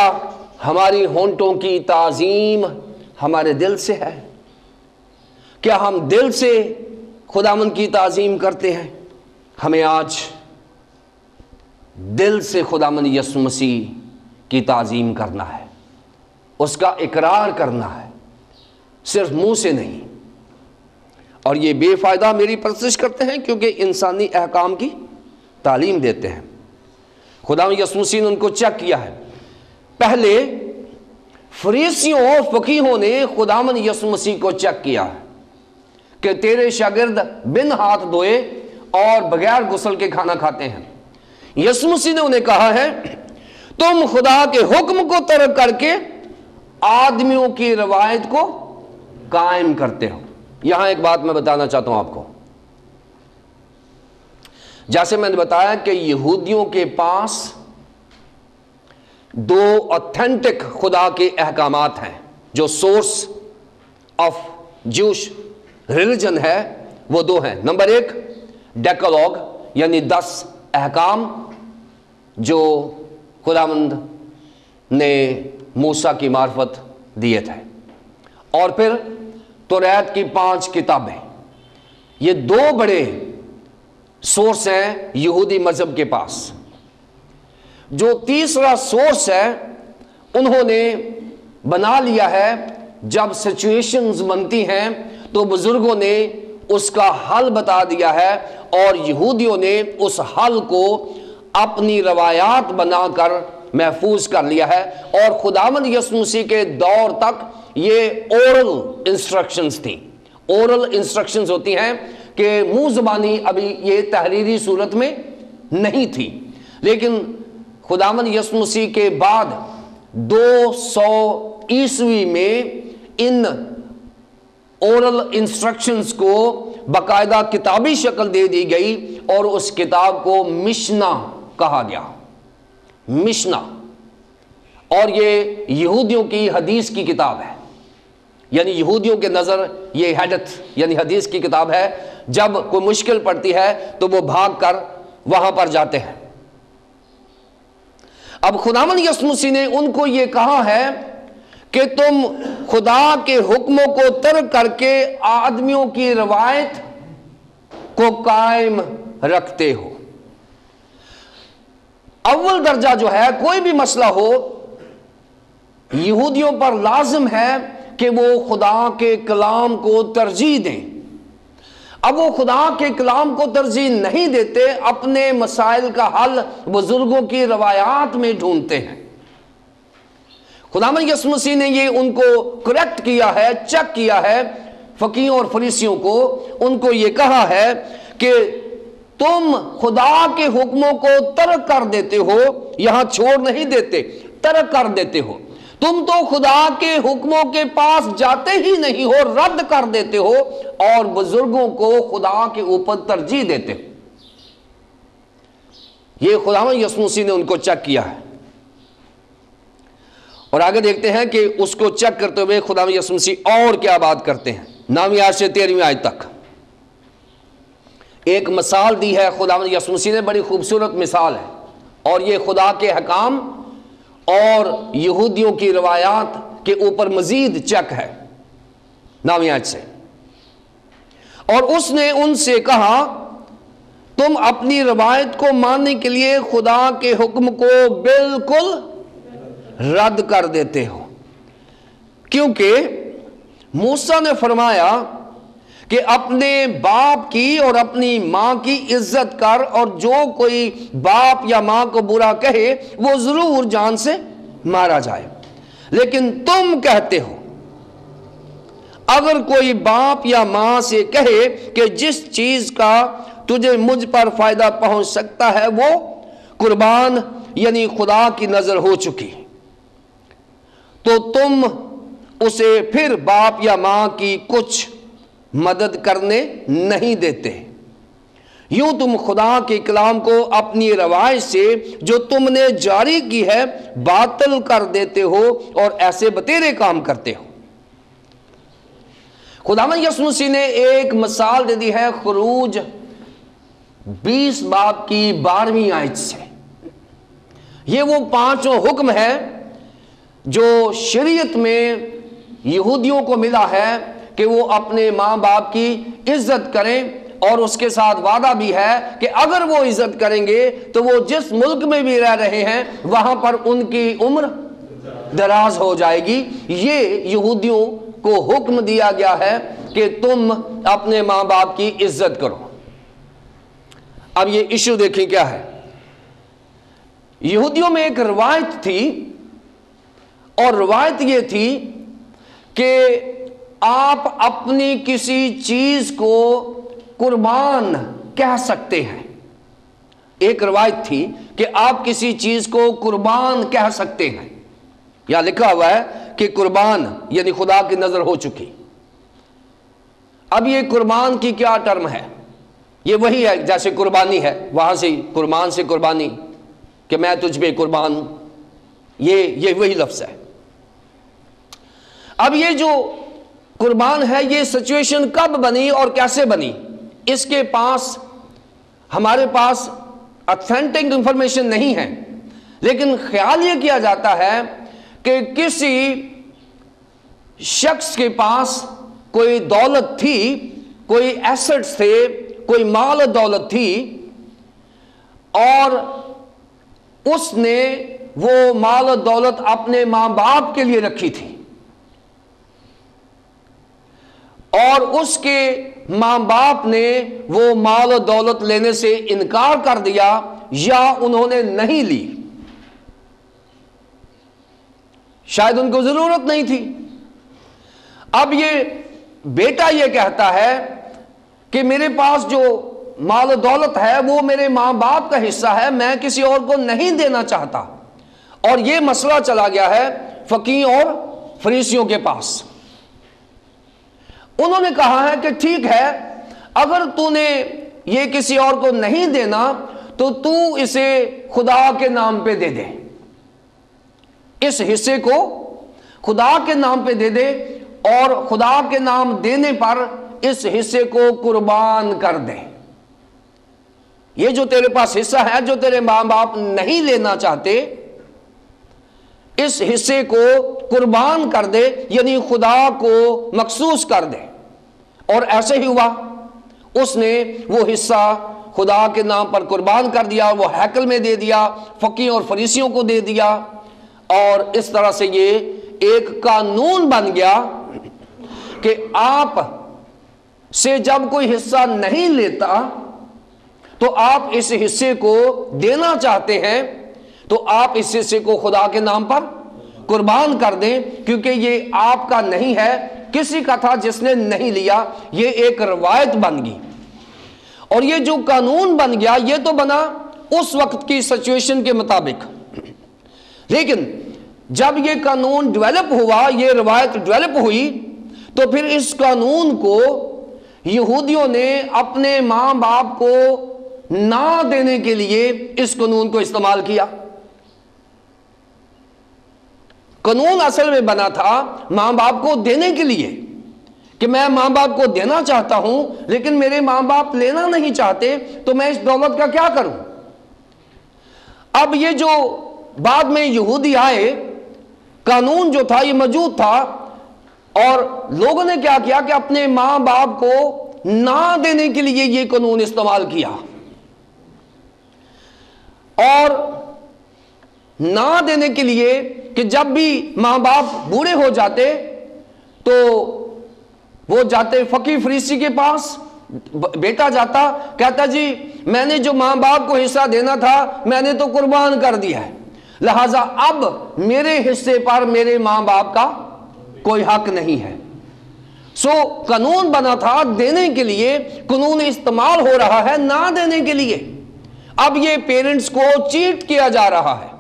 ہماری ہونٹوں کی تعظیم ہمارے دل سے ہے؟ کیا ہم دل سے خداوند کی تعظیم کرتے ہیں؟ ہمیں آج دل سے خداوند یسوع مسیح کی تعظیم کرنا ہے، اس کا اقرار کرنا ہے، صرف منہ سے نہیں. اور یہ بے فائدہ میری پرستش کرتے ہیں کیونکہ انسانی احکام کی تعلیم دیتے ہیں. خداوند یسوع مسیح نے ان کو چیک کیا ہے. پہلے فریسیوں اور فقیہوں نے خداوند یسوع مسیح کو چیک کیا کہ تیرے شاگرد بن ہاتھ دھوئے اور بغیر غسل کے کھانا کھاتے ہیں. یسوع مسیح نے انہیں کہا ہے، تم خدا کے حکم کو ترک کر کے آدمیوں کی روایت کو قائم کرتے ہو. یہاں ایک بات میں بتانا چاہتا ہوں آپ کو. جیسے میں نے بتایا کہ یہودیوں کے پاس دو اوتھینٹک خدا کے احکامات ہیں جو سورس آف جوش ریلیجن ہے، وہ دو ہیں. نمبر 1 ڈیکالوگ یعنی 10 احکام جو خداوند نے موسیٰ کی معرفت دیے تھے، اور پھر توریت کی 5 کتابیں. یہ دو بڑے سورس ہیں یہودی مذہب کے پاس. جو تیسرا سورس ہے انہوں نے بنا لیا ہے، جب سچویشنز بنتی ہیں تو بزرگوں نے اس کا حل بتا دیا ہے اور یہودیوں نے اس حل کو اپنی روایات بنا کر محفوظ کر لیا ہے. اور خداوند یسوع مسیح کے دور تک یہ اورل انسٹرکشنز تھیں. اورل انسٹرکشنز ہوتی ہیں کہ منہ زبانی، ابھی یہ تحریری صورت میں نہیں تھی. لیکن خداوند یسوع مسیح کے بعد 200 عیسوی میں ان اورل انسٹرکشنز کو باقاعدہ کتابی شکل دے دی گئی اور اس کتاب کو مشنا کہا گیا. مشنا. اور یہ یہودیوں کی حدیث کی کتاب ہے، یعنی یہودیوں کے نظر یہ حدیث یعنی حدیث کی کتاب ہے. جب کوئی مشکل پڑتی ہے تو وہ بھاگ کر وہاں پر جاتے ہیں. اب خداوند یسوع مسیح نے ان کو یہ کہا ہے کہ تم خدا کے حکموں کو ترک کر کے آدمیوں کی روایت کو قائم رکھتے ہو. اول درجہ جو ہے، کوئی بھی مسئلہ ہو، یہودیوں پر لازم ہے کہ وہ خدا کے کلام کو ترجیح دیں. اب وہ خدا کے کلام کو ترجیح نہیں دیتے، اپنے مسائل کا حل بزرگوں کی روایات میں ڈھونڈتے ہیں۔ خداوند یسوع مسیح نے یہ ان کو کریکٹ کیا ہے، چیک کیا ہے، فقیہوں اور فریسیوں کو، ان کو یہ کہا ہے کہ تم خدا کے حکموں کو ترک کر دیتے ہو، یہاں چھوڑ نہیں دیتے، ترک کر دیتے ہو۔ تم تو خدا کے حکموں کے پاس جاتے ہی نہیں ہو، رد کر دیتے ہو، اور بزرگوں کو خدا کے اوپر ترجیح دیتے ہو۔ یہ خداوند یسوع مسیح نے ان کو چیک کیا ہے۔ اور آگے دیکھتے ہیں کہ اس کو چیک کرتے ہوئے خداوند یسوع مسیح اور کیا بات کرتے ہیں۔ 9ویں آیت سے 13ویں آیت تک ایک مثال دی ہے خداوند یسوع مسیح نے، بڑی خوبصورت مثال ہے، اور یہ خدا کے حکام اور یہودیوں کی روایات کے اوپر مزید چیک ہے۔ 9ویں آیت سے، اور اس نے ان سے کہا تم اپنی روایت کو ماننے کے لیے خدا کے حکم کو بالکل رد کر دیتے ہو، کیونکہ موسیٰ نے فرمایا کہ اپنے باپ کی اور اپنی ماں کی عزت کر، اور جو کوئی باپ یا ماں کو برا کہے وہ ضرور جان سے مارا جائے۔ لیکن تم کہتے ہو اگر کوئی باپ یا ماں سے کہے کہ جس چیز کا تجھے مجھ پر فائدہ پہنچ سکتا ہے وہ قربان یعنی خدا کی نظر ہو چکی، تو تم اسے پھر باپ یا ماں کی کچھ مدد کرنے نہیں دیتے، یوں تم خدا کے کلام کو اپنی روایت سے جو تم نے جاری کی ہے باطل کر دیتے ہو اور ایسے بتیرے کام کرتے ہو۔ خداوند یسوع مسیح نے ایک مثال دے دی ہے خروج 20 باب کی 12ویں آیت سے۔ یہ وہ 5 حکم ہے جو شریعت میں یہودیوں کو ملا ہے کہ وہ اپنے ماں باپ کی عزت کریں، اور اس کے ساتھ وعدہ بھی ہے کہ اگر وہ عزت کریں گے تو وہ جس ملک میں بھی رہ رہے ہیں وہاں پر ان کی عمر دراز ہو جائے گی۔ یہ یہودیوں کو حکم دیا گیا ہے کہ تم اپنے ماں باپ کی عزت کرو۔ اب یہ ایشو دیکھیں کیا ہے۔ یہودیوں میں ایک روایت تھی، اور روایت یہ تھی کہ آپ اپنی کسی چیز کو قربان کہہ سکتے ہیں۔ ایک روایت تھی کہ آپ کسی چیز کو قربان کہہ سکتے ہیں، یہاں لکھا ہوا ہے کہ قربان یعنی خدا کی نظر ہو چکی۔ اب یہ قربان کی کیا ٹرم ہے؟ یہ وہی ہے جیسے قربانی ہے، وہاں سے قربان سے قربانی، کہ میں تجھ پہ قربان، یہ وہی لفظ ہے۔ اب یہ جو قربان ہے یہ سچویشن کب بنی اور کیسے بنی، اس کے پاس ہمارے پاس اتھینٹک انفارمیشن نہیں ہے، لیکن خیال یہ کیا جاتا ہے کہ کسی شخص کے پاس کوئی دولت تھی، کوئی ایسٹس تھے، کوئی مال و دولت تھی، اور اس نے وہ مال و دولت اپنے ماں باپ کے لیے رکھی تھی، اور اس کے ماں باپ نے وہ مال و دولت لینے سے انکار کر دیا یا انہوں نے نہیں لی، شاید ان کو ضرورت نہیں تھی۔ اب یہ بیٹا یہ کہتا ہے کہ میرے پاس جو مال و دولت ہے وہ میرے ماں باپ کا حصہ ہے، میں کسی اور کو نہیں دینا چاہتا، اور یہ مسئلہ چلا گیا ہے فقیہ اور فریسیوں کے پاس۔ انہوں نے کہا ہے کہ ٹھیک ہے، اگر تو نے یہ کسی اور کو نہیں دینا تو تو اسے خدا کے نام پہ دے دے، اس حصے کو خدا کے نام پہ دے دے، اور خدا کے نام دینے پر اس حصے کو قربان کر دے۔ یہ جو تیرے پاس حصہ ہے جو تیرے ماں باپ نہیں لینا چاہتے، اس حصے کو قربان کر دے، یعنی خدا کو مخصوص کر دے۔ اور ایسے ہی ہوا، اس نے وہ حصہ خدا کے نام پر قربان کر دیا، وہ ہیکل میں دے دیا، فقیہ اور فریسیوں کو دے دیا، اور اس طرح سے یہ ایک قانون بن گیا کہ آپ سے جب کوئی حصہ نہیں لیتا تو آپ اس حصے کو دینا چاہتے ہیں تو آپ اس حصے کو خدا کے نام پر قربان کر دیں، کیونکہ یہ آپ کا نہیں ہے، کسی کا تھا جس نے نہیں لیا، یہ ایک روایت بن گئی۔ اور یہ جو قانون بن گیا یہ تو بنا اس وقت کی سچویشن کے مطابق، لیکن جب یہ قانون ڈیولپ ہوا، یہ روایت ڈیولپ ہوئی، تو پھر اس قانون کو یہودیوں نے اپنے ماں باپ کو نہ دینے کے لیے اس قانون کو استعمال کیا۔ قانون اصل میں بنا تھا ماں باپ کو دینے کے لیے، کہ میں ماں باپ کو دینا چاہتا ہوں لیکن میرے ماں باپ لینا نہیں چاہتے، تو میں اس دولت کا کیا کروں؟ اب یہ جو بعد میں یہودی آئے، قانون جو تھا یہ موجود تھا، اور لوگوں نے کیا کیا کہ اپنے ماں باپ کو نہ دینے کے لیے یہ قانون استعمال کیا، اور نہ دینے کے لیے کہ جب بھی ماں باپ بوڑھے ہو جاتے تو وہ جاتے فقیہ فریسی کے پاس، بیٹا جاتا کہتا جی میں نے جو ماں باپ کو حصہ دینا تھا میں نے تو قربان کر دیا ہے، لہذا اب میرے حصے پر میرے ماں باپ کا کوئی حق نہیں ہے۔ سو قانون بنا تھا دینے کے لیے، قانون استعمال ہو رہا ہے نہ دینے کے لیے۔ اب یہ پیرنٹس کو چیٹ کیا جا رہا ہے،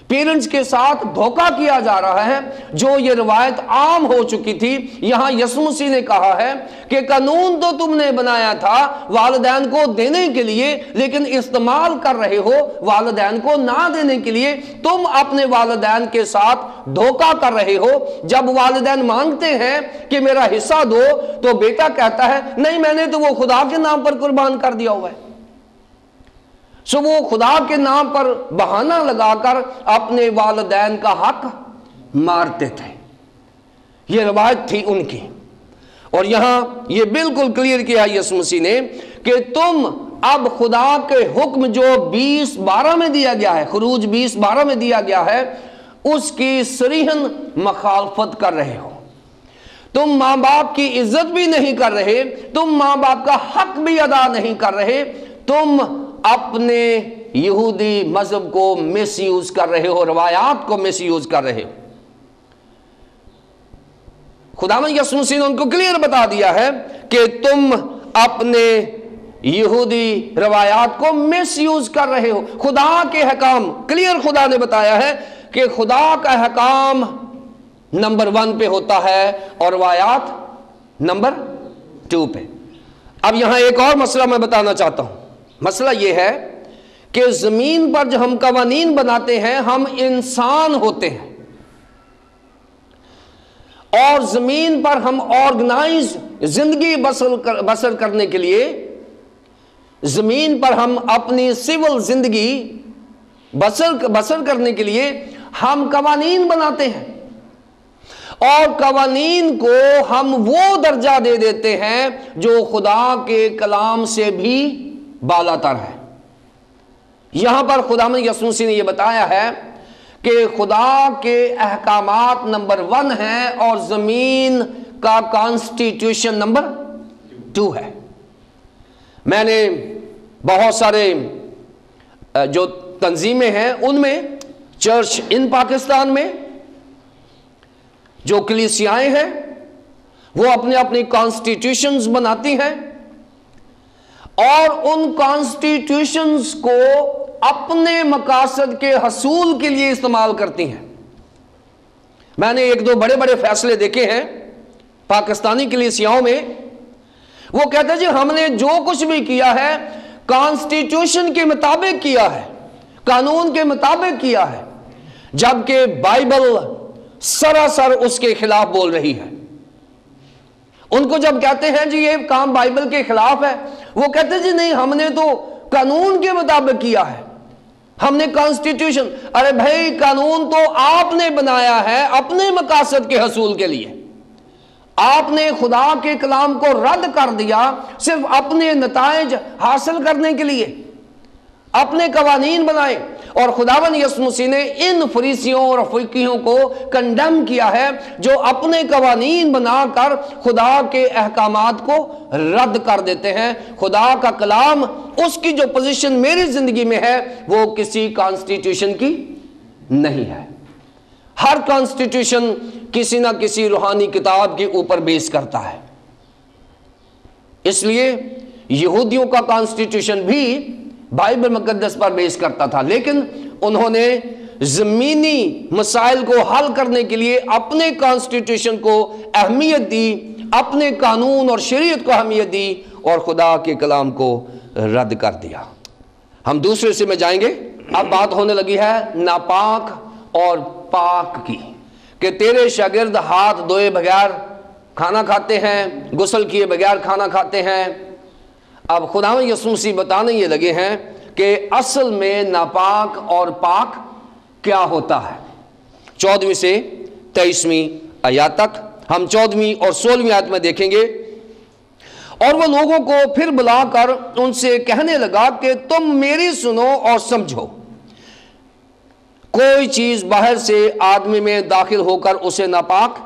پیرنٹس کے ساتھ دھوکہ کیا جا رہا ہے، جو یہ روایت عام ہو چکی تھی۔ یہاں یسوع مسیح نے کہا ہے کہ قانون تو تم نے بنایا تھا والدین کو دینے کے لیے، لیکن استعمال کر رہے ہو والدین کو نہ دینے کے لیے۔ تم اپنے والدین کے ساتھ دھوکہ کر رہے ہو۔ جب والدین مانگتے ہیں کہ میرا حصہ دو تو بیٹا کہتا ہے نہیں میں نے تو وہ خدا کے نام پر قربان کر دیا ہوا ہے۔ سو وہ خدا کے نام پر بہانہ لگا کر اپنے والدین کا حق مارتے تھے، یہ روایت تھی ان کی۔ اور یہاں یہ بالکل کلیئر کیا یسوع مسیح نے کہ تم اب خدا کے حکم جو 20:12 میں دیا گیا ہے، خروج 20:12 میں دیا گیا ہے، اس کی صریحاً مخالفت کر رہے ہو۔ تم ماں باپ کی عزت بھی نہیں کر رہے، تم ماں باپ کا حق بھی ادا نہیں کر رہے، تم اپنے یہودی مذہب کو مس یوز کر رہے ہو، روایات کو مس یوز کر رہے ہو۔ خداوند یسوع مسیح نے ان کو کلیئر بتا دیا ہے کہ تم اپنے یہودی روایات کو مس یوز کر رہے ہو۔ خدا کے حکام کلیئر خدا نے بتایا ہے کہ خدا کا حکام نمبر 1 پہ ہوتا ہے اور روایات نمبر 2 پہ۔ اب یہاں ایک اور مسئلہ میں بتانا چاہتا ہوں۔ مسئلہ یہ ہے کہ زمین پر جو ہم قوانین بناتے ہیں ہم انسان ہوتے ہیں، اور زمین پر ہم آرگنائز زندگی بسر کرنے کے لیے، زمین پر ہم اپنی سول زندگی بسر کرنے کے لیے ہم قوانین بناتے ہیں، اور قوانین کو ہم وہ درجہ دے دیتے ہیں جو خدا کے کلام سے بھی بالا تر ہے۔ یہاں پر خداوند یسوع مسیح نے یہ بتایا ہے کہ خدا کے احکامات نمبر 1 ہیں اور زمین کا کانسٹیٹیوشن نمبر 2 ہے۔ میں نے بہت سارے جو تنظیمیں ہیں ان میں چرچ ان پاکستان میں جو کلیسیائیں ہیں وہ اپنے اپنی کانسٹیٹیوشنز بناتی ہیں، اور ان کانسٹیٹیوشنز کو اپنے مقاصد کے حصول کے لیے استعمال کرتی ہیں۔ میں نے 1-2 بڑے بڑے فیصلے دیکھے ہیں پاکستانی کلیسیاؤں میں، وہ کہتے ہیں جی ہم نے جو کچھ بھی کیا ہے کانسٹیٹیوشن کے مطابق کیا ہے، قانون کے مطابق کیا ہے، جبکہ بائبل سراسر اس کے خلاف بول رہی ہے۔ ان کو جب کہتے ہیں جی یہ کام بائبل کے خلاف ہے، وہ کہتے ہیں جی نہیں ہم نے تو قانون کے مطابق کیا ہے، ہم نے کانسٹیٹیوشن۔ ارے بھائی قانون تو آپ نے بنایا ہے اپنے مقاصد کے حصول کے لیے، آپ نے خدا کے کلام کو رد کر دیا صرف اپنے نتائج حاصل کرنے کے لیے۔ اپنے قوانین بنائے، اور خداوند یسوع مسیح نے ان فریسیوں اور فقیہوں کو کنڈم کیا ہے جو اپنے قوانین بنا کر خدا کے احکامات کو رد کر دیتے ہیں۔ خدا کا کلام، اس کی جو پوزیشن میری زندگی میں ہے وہ کسی کانسٹیٹیوشن کی نہیں ہے۔ ہر کانسٹیٹیوشن کسی نہ کسی روحانی کتاب کے اوپر بیس کرتا ہے۔ اس لیے یہودیوں کا کانسٹیٹیوشن بھی بائبل مقدس پر بیس کرتا تھا، لیکن انہوں نے زمینی مسائل کو حل کرنے کے لیے اپنے کانسٹیٹیوشن کو اہمیت دی، اپنے قانون اور شریعت کو اہمیت دی، اور خدا کے کلام کو رد کر دیا۔ ہم دوسرے حصے میں جائیں گے۔ اب بات ہونے لگی ہے ناپاک اور پاک کی، کہ تیرے شاگرد ہاتھ دھوئے بغیر کھانا کھاتے ہیں، غسل کیے بغیر کھانا کھاتے ہیں۔ اب خداوند یسوع مسیح بتانے یہ لگے ہیں کہ اصل میں ناپاک اور پاک کیا ہوتا ہے۔ 14ویں سے 23ویں آیات تک ہم 14ویں اور 16ویں آیت میں دیکھیں گے۔ اور وہ لوگوں کو پھر بلا کر ان سے کہنے لگا کہ تم میری سنو اور سمجھو، کوئی چیز باہر سے آدمی میں داخل ہو کر اسے ناپاک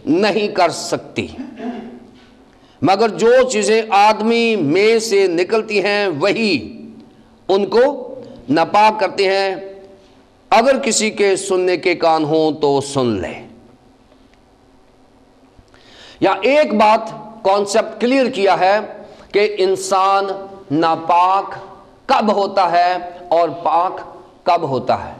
نہیں کر سکتی، مگر جو چیزیں آدمی میں سے نکلتی ہیں وہی ان کو ناپاک کرتے ہیں۔ اگر کسی کے سننے کے کان ہوں تو سن لے۔ یا ایک بات کانسیپٹ کلیئر کیا ہے کہ انسان ناپاک کب ہوتا ہے اور پاک کب ہوتا ہے۔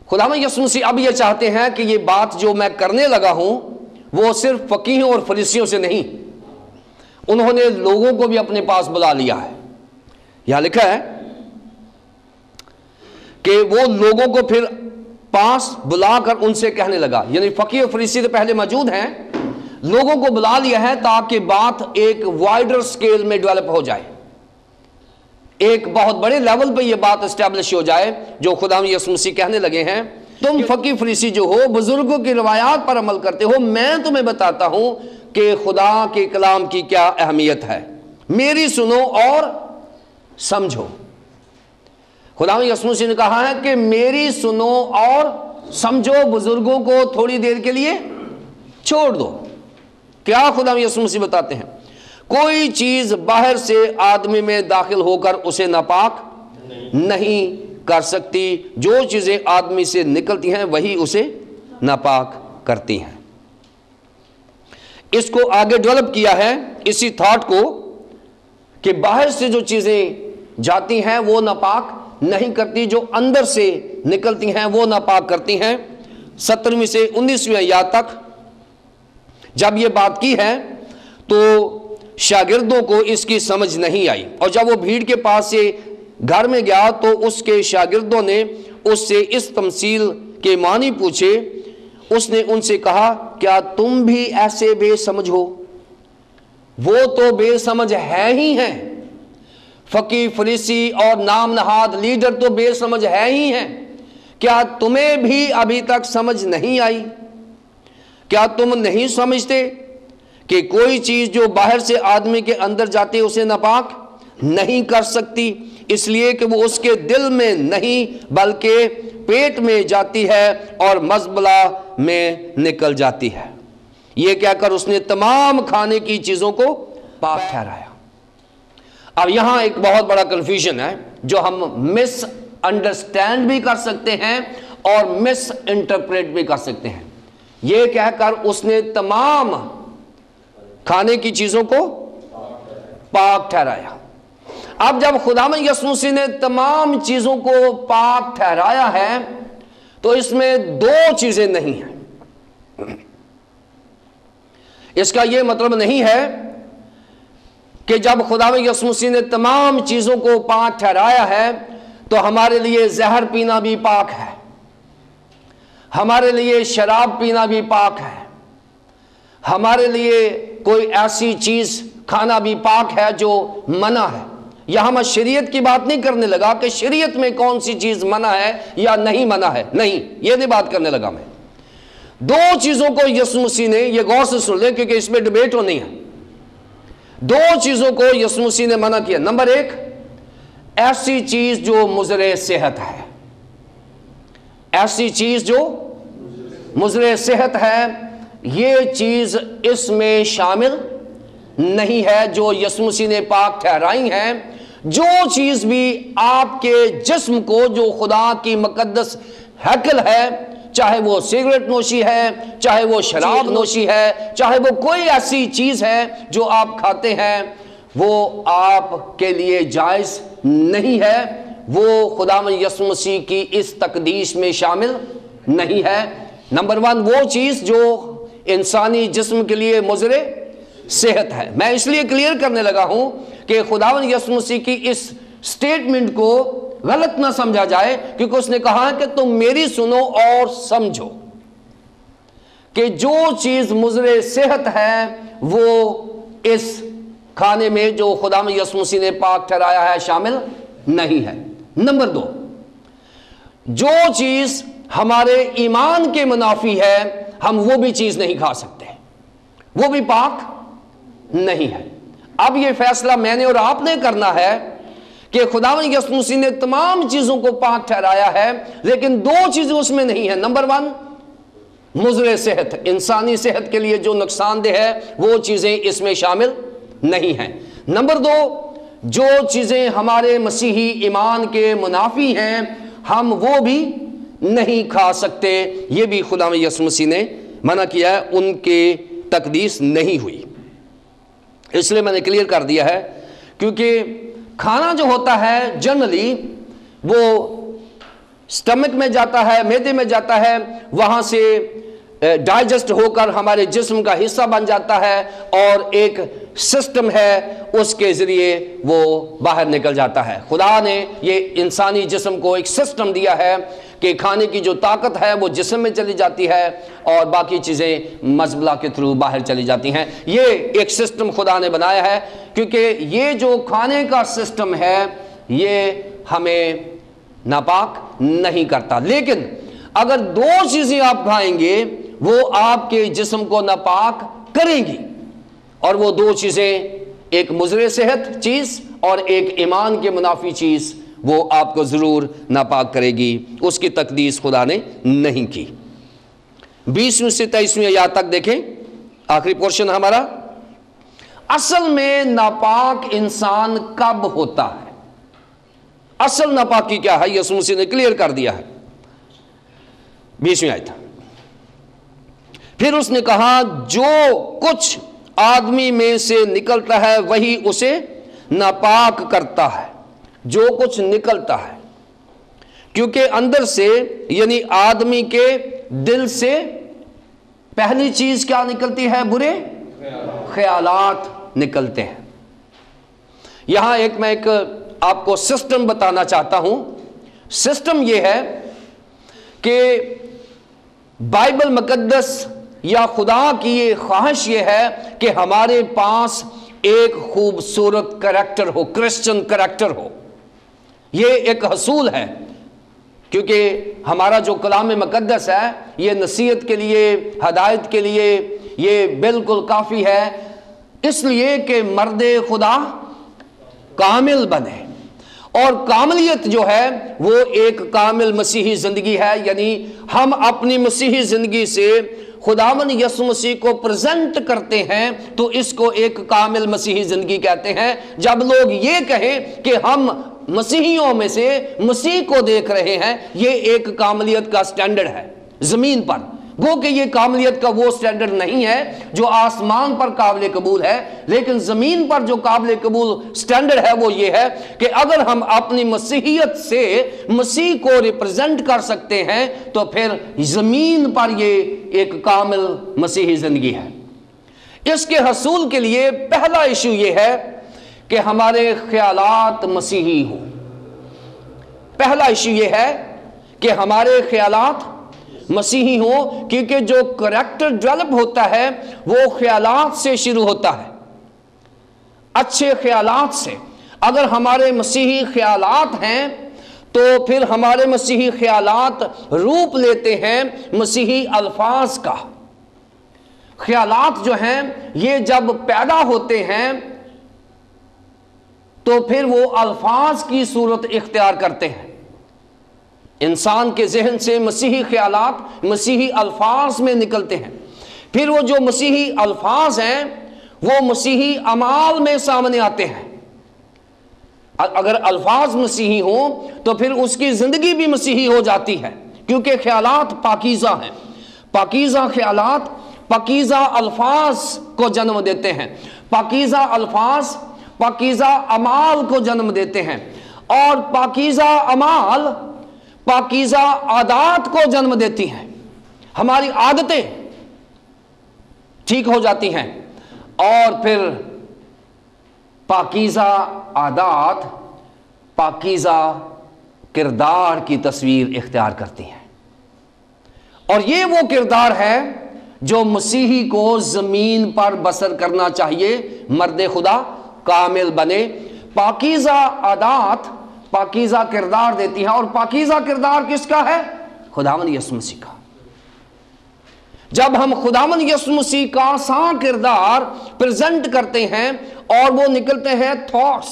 خداوند یسوع مسیح اب یہ چاہتے ہیں کہ یہ بات جو میں کرنے لگا ہوں وہ صرف فقیہوں اور فریسیوں سے نہیں، انہوں نے لوگوں کو بھی اپنے پاس بلا لیا ہے۔ یہاں لکھا ہے کہ وہ لوگوں کو پھر پاس بلا کر ان سے کہنے لگا، یعنی فقیہ اور فریسی تو پہلے موجود ہیں، لوگوں کو بلا لیا ہے تاکہ بات ایک وائڈر سکیل میں ڈیولپ ہو جائے، ایک بہت بڑے لیول پہ یہ بات اسٹیبلش ہو جائے جو خداوند یسوع مسیح کہنے لگے ہیں۔ تم فقیہ فریسی جو ہو، بزرگوں کی روایات پر عمل کرتے ہو، میں تمہیں بتاتا ہوں کہ خدا کے کلام کی کیا اہمیت ہے۔ میری سنو اور سمجھو۔ خداوند یسوع مسیح نے کہا ہے کہ میری سنو اور سمجھو، بزرگوں کو تھوڑی دیر کے لیے چھوڑ دو۔ کیا خداوند یسوع مسیح بتاتے ہیں؟ کوئی چیز باہر سے آدمی میں داخل ہو کر اسے ناپاک نہیں کر سکتی، جو چیزیں آدمی سے نکلتی ہیں وہی اسے ناپاک کرتی ہیں۔ اس کو آگے ڈیولپ کیا ہے، اسی تھاٹ کو، کہ باہر سے جو چیزیں جاتی ہیں وہ ناپاک نہیں کرتی، جو اندر سے نکلتی ہیں وہ ناپاک کرتی ہیں۔ 17ویں سے 19ویں آیات تک جب یہ بات کی ہے تو شاگردوں کو اس کی سمجھ نہیں آئی، اور جب وہ بھیڑ کے پاس سے گھر میں گیا تو اس کے شاگردوں نے اس سے اس تمثیل کے معنی پوچھے۔ اس نے ان سے کہا، کیا تم بھی ایسے بے سمجھ ہو؟ وہ تو بے سمجھ ہے ہی ہیں، فقیہ فریسی اور نام نہاد لیڈر تو بے سمجھ ہے ہی ہیں، کیا تمہیں بھی ابھی تک سمجھ نہیں آئی؟ کیا تم نہیں سمجھتے کہ کوئی چیز جو باہر سے آدمی کے اندر جاتی ہے اسے ناپاک نہیں کر سکتی، اس لیے کہ وہ اس کے دل میں نہیں بلکہ پیٹ میں جاتی ہے اور مزبلہ میں نکل جاتی ہے۔ یہ کہہ کر اس نے تمام کھانے کی چیزوں کو پاک ٹھہرایا۔ اب یہاں ایک بہت بڑا کنفیوژن ہے جو ہم مس انڈرسٹینڈ بھی کر سکتے ہیں اور مس انٹرپریٹ بھی کر سکتے ہیں۔ یہ کہہ کر اس نے تمام کھانے کی چیزوں کو پاک ٹھہرایا۔ اب جب خداوند یسوع مسیح نے تمام چیزوں کو پاک ٹھہرایا ہے تو اس میں دو چیزیں نہیں ہیں۔ اس کا یہ مطلب نہیں ہے کہ جب خداوند یسوع مسیح نے تمام چیزوں کو پاک ٹھہرایا ہے تو ہمارے لیے زہر پینا بھی پاک ہے، ہمارے لیے شراب پینا بھی پاک ہے، ہمارے لیے کوئی ایسی چیز کھانا بھی پاک ہے جو منع ہے۔ یہاں میں شریعت کی بات نہیں کرنے لگا کہ شریعت میں کون سی چیز منع ہے یا نہیں منع ہے، نہیں، یہ نہیں بات کرنے لگا میں۔ دو چیزوں کو یسوع مسیح نے، یہ غور سے سن لیں کیونکہ اس میں ڈیبیٹ ہونی ہے، دو چیزوں کو یسوع مسیح نے منع کیا. نمبر ایک، ایسی چیز جو مضر صحت ہے. ایسی چیز جو مضر صحت ہے، یہ چیز اس میں شامل نہیں ہے جو یسوع مسیح نے پاک ٹھہرائی ہیں. جو چیز بھی آپ کے جسم کو، جو خدا کی مقدس ہیکل ہے، چاہے وہ سگریٹ نوشی ہے، چاہے وہ شراب نوشی ہے، چاہے وہ کوئی ایسی چیز ہے جو آپ کھاتے ہیں، وہ آپ کے لیے جائز نہیں ہے. وہ خداوند یسوع مسیح کی اس تقدیس میں شامل نہیں ہے. نمبر ون، وہ چیز جو انسانی جسم کے لیے مضر صحت ہے. میں اس لیے کلیئر کرنے لگا ہوں کہ خداوند یسوع مسیح کی اس سٹیٹمنٹ کو غلط نہ سمجھا جائے، کیونکہ اس نے کہا کہ تم میری سنو اور سمجھو کہ جو چیز مضر صحت ہے وہ اس کھانے میں جو خداوند یسوع مسیح نے پاک ٹھہرایا ہے شامل نہیں ہے. نمبر دو، جو چیز ہمارے ایمان کے منافی ہے ہم وہ بھی چیز نہیں کھا سکتے، وہ بھی پاک نہیں ہے. اب یہ فیصلہ میں نے اور آپ نے کرنا ہے کہ خداوند یسوع مسیح نے تمام چیزوں کو پاک ٹھہرایا ہے، لیکن دو چیزیں اس میں نہیں ہیں. نمبر ون، مضر صحت، انسانی صحت کے لیے جو نقصان دہ ہے وہ چیزیں اس میں شامل نہیں ہیں. نمبر دو، جو چیزیں ہمارے مسیحی ایمان کے منافی ہیں ہم وہ بھی نہیں کھا سکتے. یہ بھی خداوند یسوع مسیح نے منع کیا ہے، ان کے تقدیس نہیں ہوئی. اس لیے میں نے کلیئر کر دیا ہے، کیونکہ کھانا جو ہوتا ہے جنرلی وہ سٹمک میں جاتا ہے، معدے میں جاتا ہے، وہاں سے ڈائجسٹ ہو کر ہمارے جسم کا حصہ بن جاتا ہے، اور ایک سسٹم ہے اس کے ذریعے وہ باہر نکل جاتا ہے. خدا نے یہ انسانی جسم کو ایک سسٹم دیا ہے کہ کھانے کی جو طاقت ہے وہ جسم میں چلی جاتی ہے اور باقی چیزیں مزبلہ کے تھرو باہر چلی جاتی ہیں. یہ ایک سسٹم خدا نے بنایا ہے، کیونکہ یہ جو کھانے کا سسٹم ہے یہ ہمیں ناپاک نہیں کرتا. لیکن اگر دو چیزیں آپ کھائیں گے وہ آپ کے جسم کو ناپاک کریں گی، اور وہ دو چیزیں، ایک مضر صحت چیز اور ایک ایمان کے منافی چیز، وہ آپ کو ضرور ناپاک کرے گی. اس کی تقدیس خدا نے نہیں کی. 20 سے 23 آیات تک دیکھیں، آخری پورشن ہمارا. اصل میں ناپاک انسان کب ہوتا ہے؟ اصل ناپاکی کیا ہے؟ یسوع مسیح نے کلیئر کر دیا ہے. 20 آیت. پھر اس نے کہا، جو کچھ آدمی میں سے نکلتا ہے وہی اسے ناپاک کرتا ہے. جو کچھ نکلتا ہے، کیونکہ اندر سے یعنی آدمی کے دل سے پہلی چیز کیا نکلتی ہے؟ برے خیالات نکلتے ہیں. یہاں میں ایک آپ کو سسٹم بتانا چاہتا ہوں. سسٹم یہ ہے کہ بائبل مقدس یا خدا کی یہ خواہش یہ ہے کہ ہمارے پاس ایک خوبصورت کریکٹر ہو، کرسچن کریکٹر ہو. یہ ایک حصول ہے، کیونکہ ہمارا جو کلام مقدس ہے یہ نصیحت کے لیے، ہدایت کے لیے یہ بالکل کافی ہے، اس لیے کہ مرد خدا کامل بنے. اور کاملیت جو ہے وہ ایک کامل مسیحی زندگی ہے. یعنی ہم اپنی مسیحی زندگی سے خداوند یسوع مسیح کو پریزنٹ کرتے ہیں تو اس کو ایک کامل مسیحی زندگی کہتے ہیں. جب لوگ یہ کہیں کہ ہم مسیحیوں میں سے مسیح کو دیکھ رہے ہیں، یہ ایک کاملیت کا سٹینڈرڈ ہے زمین پر. گو کہ یہ کاملیت کا وہ سٹینڈرڈ نہیں ہے جو آسمان پر قابل قبول ہے، لیکن زمین پر جو قابل قبول سٹینڈرڈ ہے وہ یہ ہے کہ اگر ہم اپنی مسیحیت سے مسیح کو ریپرزنٹ کر سکتے ہیں تو پھر زمین پر یہ ایک کامل مسیحی زندگی ہے. اس کے حصول کے لیے پہلا ایشو یہ ہے کہ ہمارے خیالات مسیحی ہوں. پہلا ایشو یہ ہے کہ ہمارے خیالات مسیحی ہوں، کیونکہ جو کریکٹر ڈیولپ ہوتا ہے وہ خیالات سے شروع ہوتا ہے، اچھے خیالات سے. اگر ہمارے مسیحی خیالات ہیں تو پھر ہمارے مسیحی خیالات روپ لیتے ہیں مسیحی الفاظ کا. خیالات جو ہیں یہ جب پیدا ہوتے ہیں تو پھر وہ الفاظ کی صورت اختیار کرتے ہیں. انسان کے ذہن سے مسیحی خیالات مسیحی الفاظ میں نکلتے ہیں. پھر وہ جو مسیحی الفاظ ہیں وہ مسیحی اعمال میں سامنے آتے ہیں. اگر الفاظ مسیحی ہوں تو پھر اس کی زندگی بھی مسیحی ہو جاتی ہے، کیونکہ خیالات پاکیزہ ہیں. پاکیزہ خیالات پاکیزہ الفاظ کو جنم دیتے ہیں. پاکیزہ الفاظ پاکیزہ اعمال کو جنم دیتے ہیں، اور پاکیزہ اعمال پاکیزہ عادات کو جنم دیتی ہیں. ہماری عادتیں ٹھیک ہو جاتی ہیں، اور پھر پاکیزہ عادات پاکیزہ کردار کی تصویر اختیار کرتی ہیں. اور یہ وہ کردار ہے جو مسیحی کو زمین پر بسر کرنا چاہیے. مرد خدا کامل بنے. پاکیزہ عادات پاکیزہ کردار دیتی ہیں، اور پاکیزہ کردار کس کا ہے؟ خداوند یسوع مسیح کا. جب ہم خداوند یسوع مسیح کا سا کردار پریزنٹ کرتے ہیں اور وہ نکلتے ہیں تھاٹس،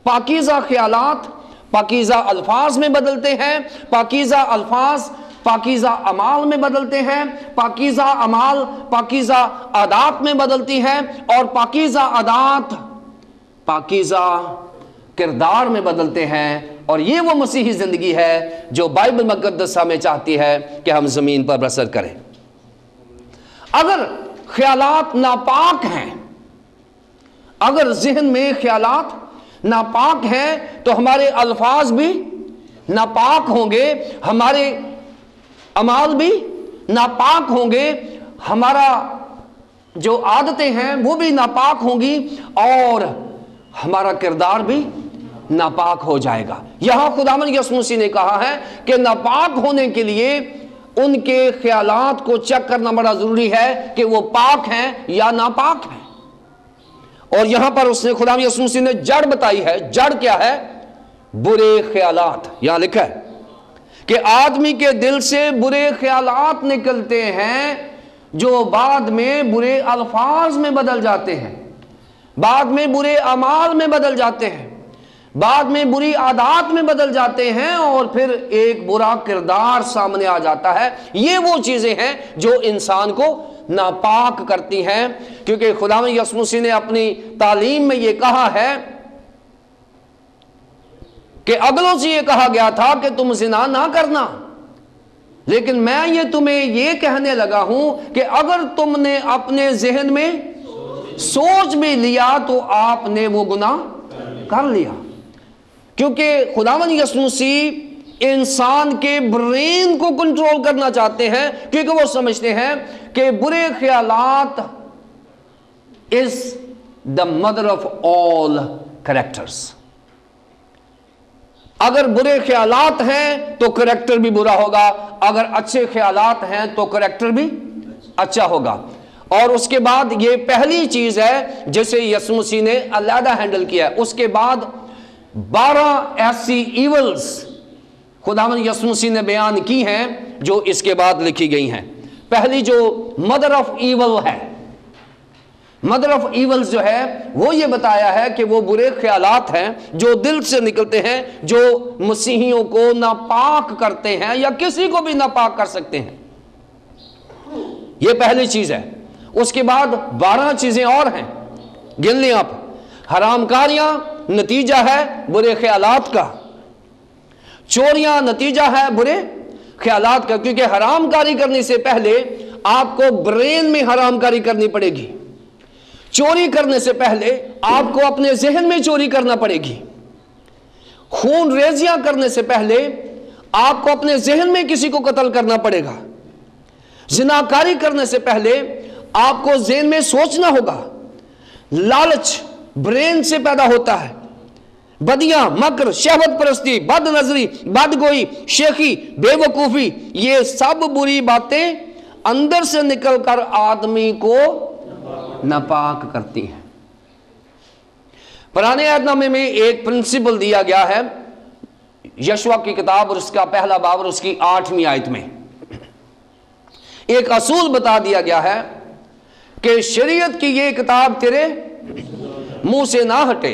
پاکیزہ خیالات پاکیزہ الفاظ میں بدلتے ہیں، پاکیزہ الفاظ پاکیزہ اعمال میں بدلتے ہیں، پاکیزہ اعمال پاکیزہ عادات میں بدلتی ہیں، اور پاکیزہ عادات پاکیزہ کردار میں بدلتے ہیں. اور یہ وہ مسیحی زندگی ہے جو بائبل مقدسہ میں چاہتی ہے کہ ہم زمین پر بسر کریں. اگر خیالات ناپاک ہیں، اگر ذہن میں خیالات ناپاک ہیں تو ہمارے الفاظ بھی ناپاک ہوں گے، ہمارے اعمال بھی ناپاک ہوں گے، ہمارا جو عادتیں ہیں وہ بھی ناپاک ہوں گی، اور ہمارا کردار بھی ناپاک ہو جائے گا. یہاں خداوند یسوع مسیح نے کہا ہے کہ ناپاک ہونے کے لیے ان کے خیالات کو چیک کرنا بڑا ضروری ہے کہ وہ پاک ہیں یا ناپاک ہیں. اور یہاں پر اس نے خداوند یسوع مسیح نے جڑ بتائی ہے. جڑ کیا ہے؟ برے خیالات. یہاں لکھا ہے کہ آدمی کے دل سے برے خیالات نکلتے ہیں جو بعد میں برے الفاظ میں بدل جاتے ہیں، بعد میں برے اعمال میں بدل جاتے ہیں، بعد میں بری عادات میں بدل جاتے ہیں، اور پھر ایک برا کردار سامنے آ جاتا ہے. یہ وہ چیزیں ہیں جو انسان کو ناپاک کرتی ہیں، کیونکہ خداوند یسوع مسیح نے اپنی تعلیم میں یہ کہا ہے کہ اگلوں سے یہ کہا گیا تھا کہ تم زنا نہ کرنا، لیکن میں یہ تمہیں یہ کہنے لگا ہوں کہ اگر تم نے اپنے ذہن میں سوچ بھی لیا تو آپ نے وہ گناہ کر لیا. کیونکہ خداوند یسوع مسیح انسان کے برین کو کنٹرول کرنا چاہتے ہیں، کیونکہ وہ سمجھتے ہیں کہ برے خیالات is the mother of all characters. اگر برے خیالات ہیں تو کریکٹر بھی برا ہوگا، اگر اچھے خیالات ہیں تو کریکٹر بھی اچھا ہوگا. اور اس کے بعد یہ پہلی چیز ہے جسے یسوع مسیح نے علیحدہ ہینڈل کیا ہے. اس کے بعد 12 ایسی ایولز خداوند یسوع مسیح نے بیان کی ہیں جو اس کے بعد لکھی گئی ہیں. پہلی جو مدر آف ایول ہے، مدر آف ایولز جو ہے وہ یہ بتایا ہے کہ وہ برے خیالات ہیں جو دل سے نکلتے ہیں، جو مسیحیوں کو ناپاک کرتے ہیں یا کسی کو بھی ناپاک کر سکتے ہیں. یہ پہلی چیز ہے. اس کے بعد 12 چیزیں اور ہیں، گن لیں آپ. حرام کاریاں نتیجہ ہے برے خیالات کا، چوریاں نتیجہ ہے برے خیالات کا، کیونکہ حرام کاری کرنے سے پہلے آپ کو برین میں حرام کاری کرنی پڑے گی. چوری کرنے سے پہلے آپ کو اپنے ذہن میں چوری کرنا پڑے گی. خون ریزیاں کرنے سے پہلے آپ کو اپنے ذہن میں کسی کو قتل کرنا پڑے گا. زناکاری کرنے سے پہلے آپ کو ذہن میں سوچنا ہوگا. لالچ برین سے پیدا ہوتا ہے. بدیاں، مکر، شہوت پرستی، بد نظری، بد گوئی، شیخی، بے وقوفی، یہ سب بری باتیں اندر سے نکل کر آدمی کو ناپاک کرتی ہیں. پرانے عہد نامے میں ایک پرنسپل دیا گیا ہے، یشوع کی کتاب اور اس کا پہلا باب اور اس کی 8ویں آیت میں ایک اصول بتا دیا گیا ہے کہ شریعت کی یہ کتاب تیرے منہ سے نہ ہٹے،